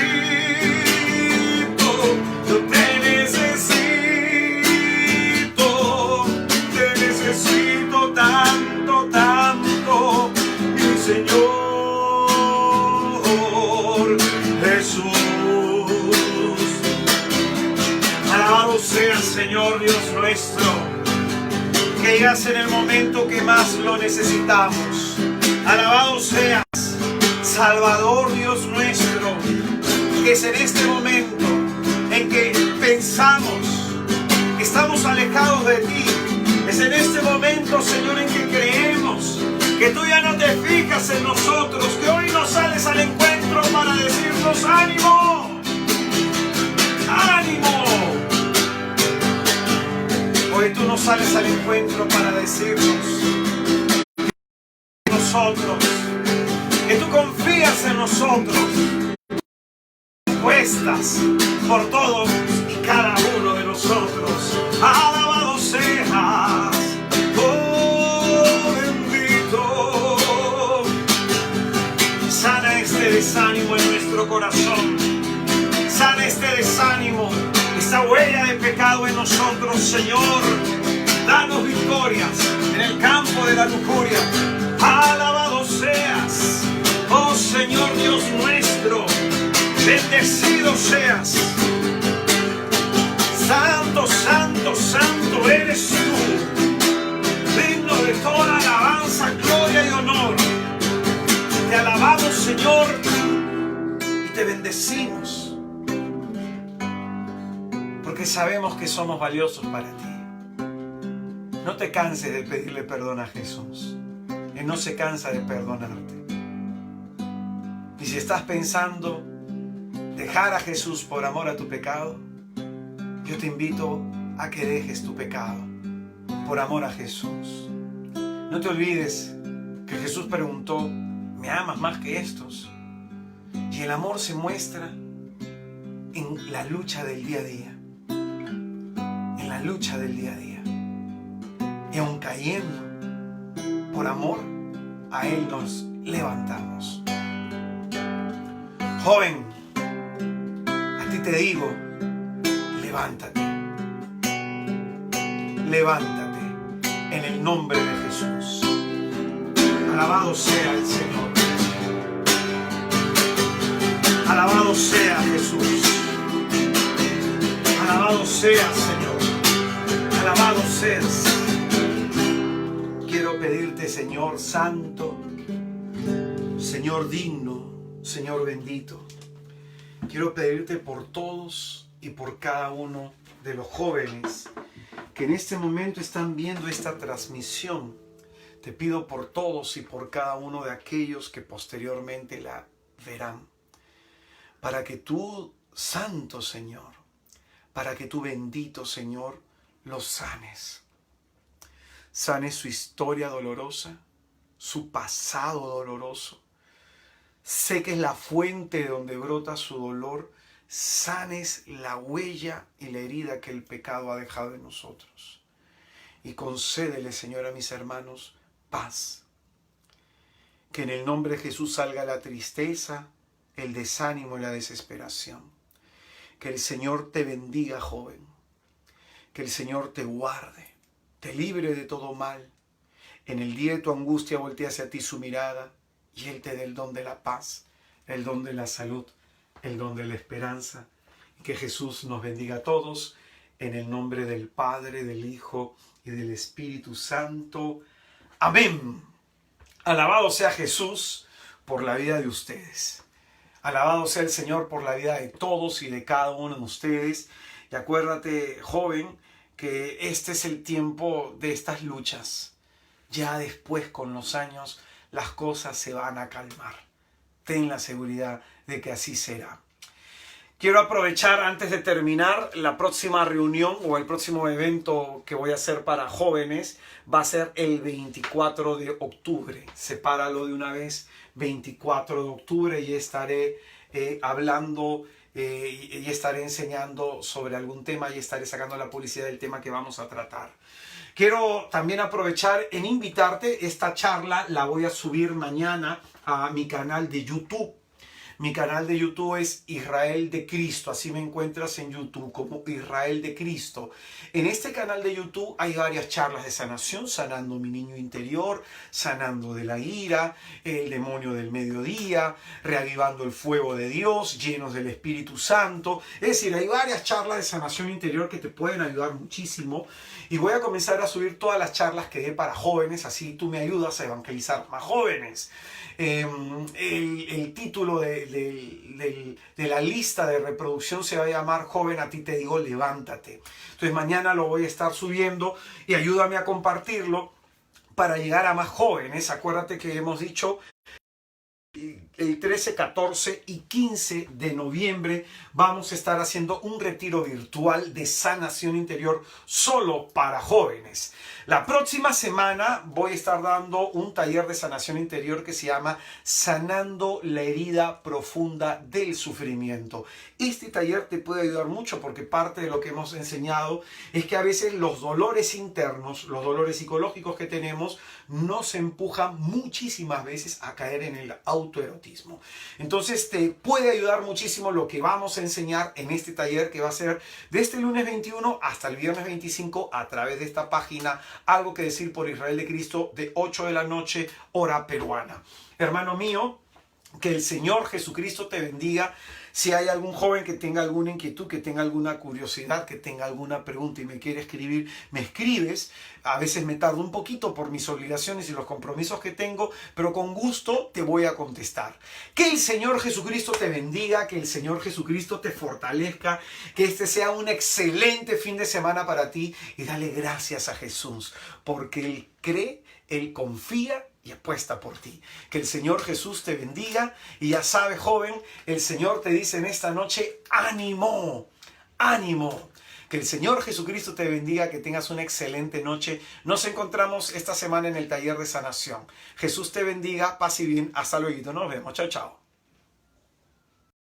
tanto, tanto, mi Señor Jesús. Alabado sea, Señor Dios nuestro, que llegas en el momento que más lo necesitamos. Alabado seas, Salvador Dios nuestro, que es en este momento en que pensamos que estamos alejados de ti. Es en este momento, Señor, en que creemos que tú ya no te fijas en nosotros, que hoy nos sales al encuentro para decirnos: ánimo, ánimo. Hoy tú nos sales al encuentro para decirnos que tú confías en nosotros, puestas por todos y cada uno de nosotros. Alabado seas, oh bendito. Sana este desánimo en nuestro corazón. Sana este desánimo, esta huella de pecado en nosotros, Señor. Danos victorias en el campo de la lujuria. Alabado seas, oh Señor Dios nuestro. Bendecido seas. Santo, santo, santo eres tú. Digno de toda alabanza, gloria y honor. Te alabamos, Señor, y te bendecimos, porque sabemos que somos valiosos para ti. No te canses de pedirle perdón a Jesús. Él no se cansa de perdonarte. Y si estás pensando dejar a Jesús por amor a tu pecado, yo te invito a que dejes tu pecado por amor a Jesús. No te olvides que Jesús preguntó, ¿me amas más que estos? Y el amor se muestra en la lucha del día a día. En la lucha del día a día. Y aun cayendo, por amor, a Él nos levantamos. Joven, a ti te digo, levántate. Levántate en el nombre de Jesús. Alabado sea el Señor. Alabado sea Jesús. Alabado sea Señor. Alabado seas. Quiero pedirte, Señor santo, Señor digno, Señor bendito. Quiero pedirte por todos y por cada uno de los jóvenes que en este momento están viendo esta transmisión. Te pido por todos y por cada uno de aquellos que posteriormente la verán. Para que tú, santo Señor, para que tú, bendito Señor, los sanes. Sanes su historia dolorosa, su pasado doloroso. Sé que es la fuente de donde brota su dolor. Sanes la huella y la herida que el pecado ha dejado en nosotros. Y concédele, Señor, a mis hermanos, paz. Que en el nombre de Jesús salga la tristeza, el desánimo y la desesperación. Que el Señor te bendiga, joven. Que el Señor te guarde, te libre de todo mal. En el día de tu angustia voltee hacia ti su mirada y Él te dé el don de la paz, el don de la salud, el don de la esperanza. Y que Jesús nos bendiga a todos en el nombre del Padre, del Hijo y del Espíritu Santo. Amén. Alabado sea Jesús por la vida de ustedes. Alabado sea el Señor por la vida de todos y de cada uno de ustedes. Y acuérdate, joven, que este es el tiempo de estas luchas. Ya después, con los años, las cosas se van a calmar. Ten la seguridad de que así será. Quiero aprovechar, antes de terminar, la próxima reunión o el próximo evento que voy a hacer para jóvenes va a ser el 24 de octubre. Sepáralo de una vez, 24 de octubre, y estaré hablando y estaré enseñando sobre algún tema y estaré sacando la publicidad del tema que vamos a tratar. Quiero también aprovechar en invitarte. Esta charla la voy a subir mañana a mi canal de YouTube. Mi canal de YouTube es Israel de Cristo. Así me encuentras en YouTube como Israel de Cristo. En este canal de YouTube hay varias charlas de sanación. Sanando mi niño interior, sanando de la ira, el demonio del mediodía, reavivando el fuego de Dios, llenos del Espíritu Santo. Es decir, hay varias charlas de sanación interior que te pueden ayudar muchísimo. Y voy a comenzar a subir todas las charlas que dé para jóvenes. Así tú me ayudas a evangelizar más jóvenes. El título de la lista de reproducción se va a llamar Joven, a ti te digo, levántate. Entonces mañana lo voy a estar subiendo y ayúdame a compartirlo para llegar a más jóvenes. Acuérdate que hemos dicho el 13, 14 y 15 de noviembre vamos a estar haciendo un retiro virtual de sanación interior solo para jóvenes. La próxima semana voy a estar dando un taller de sanación interior que se llama Sanando la herida profunda del sufrimiento. Este taller te puede ayudar mucho porque parte de lo que hemos enseñado es que a veces los dolores internos, los dolores psicológicos que tenemos, nos empujan muchísimas veces a caer en el autoerotismo. Entonces te puede ayudar muchísimo lo que vamos a enseñar en este taller, que va a ser de este lunes 21 hasta el viernes 25 a través de esta página Algo que decir por Israel de Cristo, de 8 de la noche, hora peruana. Hermano mío, que el Señor Jesucristo te bendiga. Si hay algún joven que tenga alguna inquietud, que tenga alguna curiosidad, que tenga alguna pregunta y me quiere escribir, me escribes. A veces me tardo un poquito por mis obligaciones y los compromisos que tengo, pero con gusto te voy a contestar. Que el Señor Jesucristo te bendiga, que el Señor Jesucristo te fortalezca, que este sea un excelente fin de semana para ti y dale gracias a Jesús, porque Él cree, Él confía y apuesta por ti. Que el Señor Jesús te bendiga. Y ya sabes, joven, el Señor te dice en esta noche, ánimo, ánimo. Que el Señor Jesucristo te bendiga, que tengas una excelente noche. Nos encontramos esta semana en el taller de sanación. Jesús te bendiga, paz y bien. Hasta luego. Nos vemos. Chao, chao.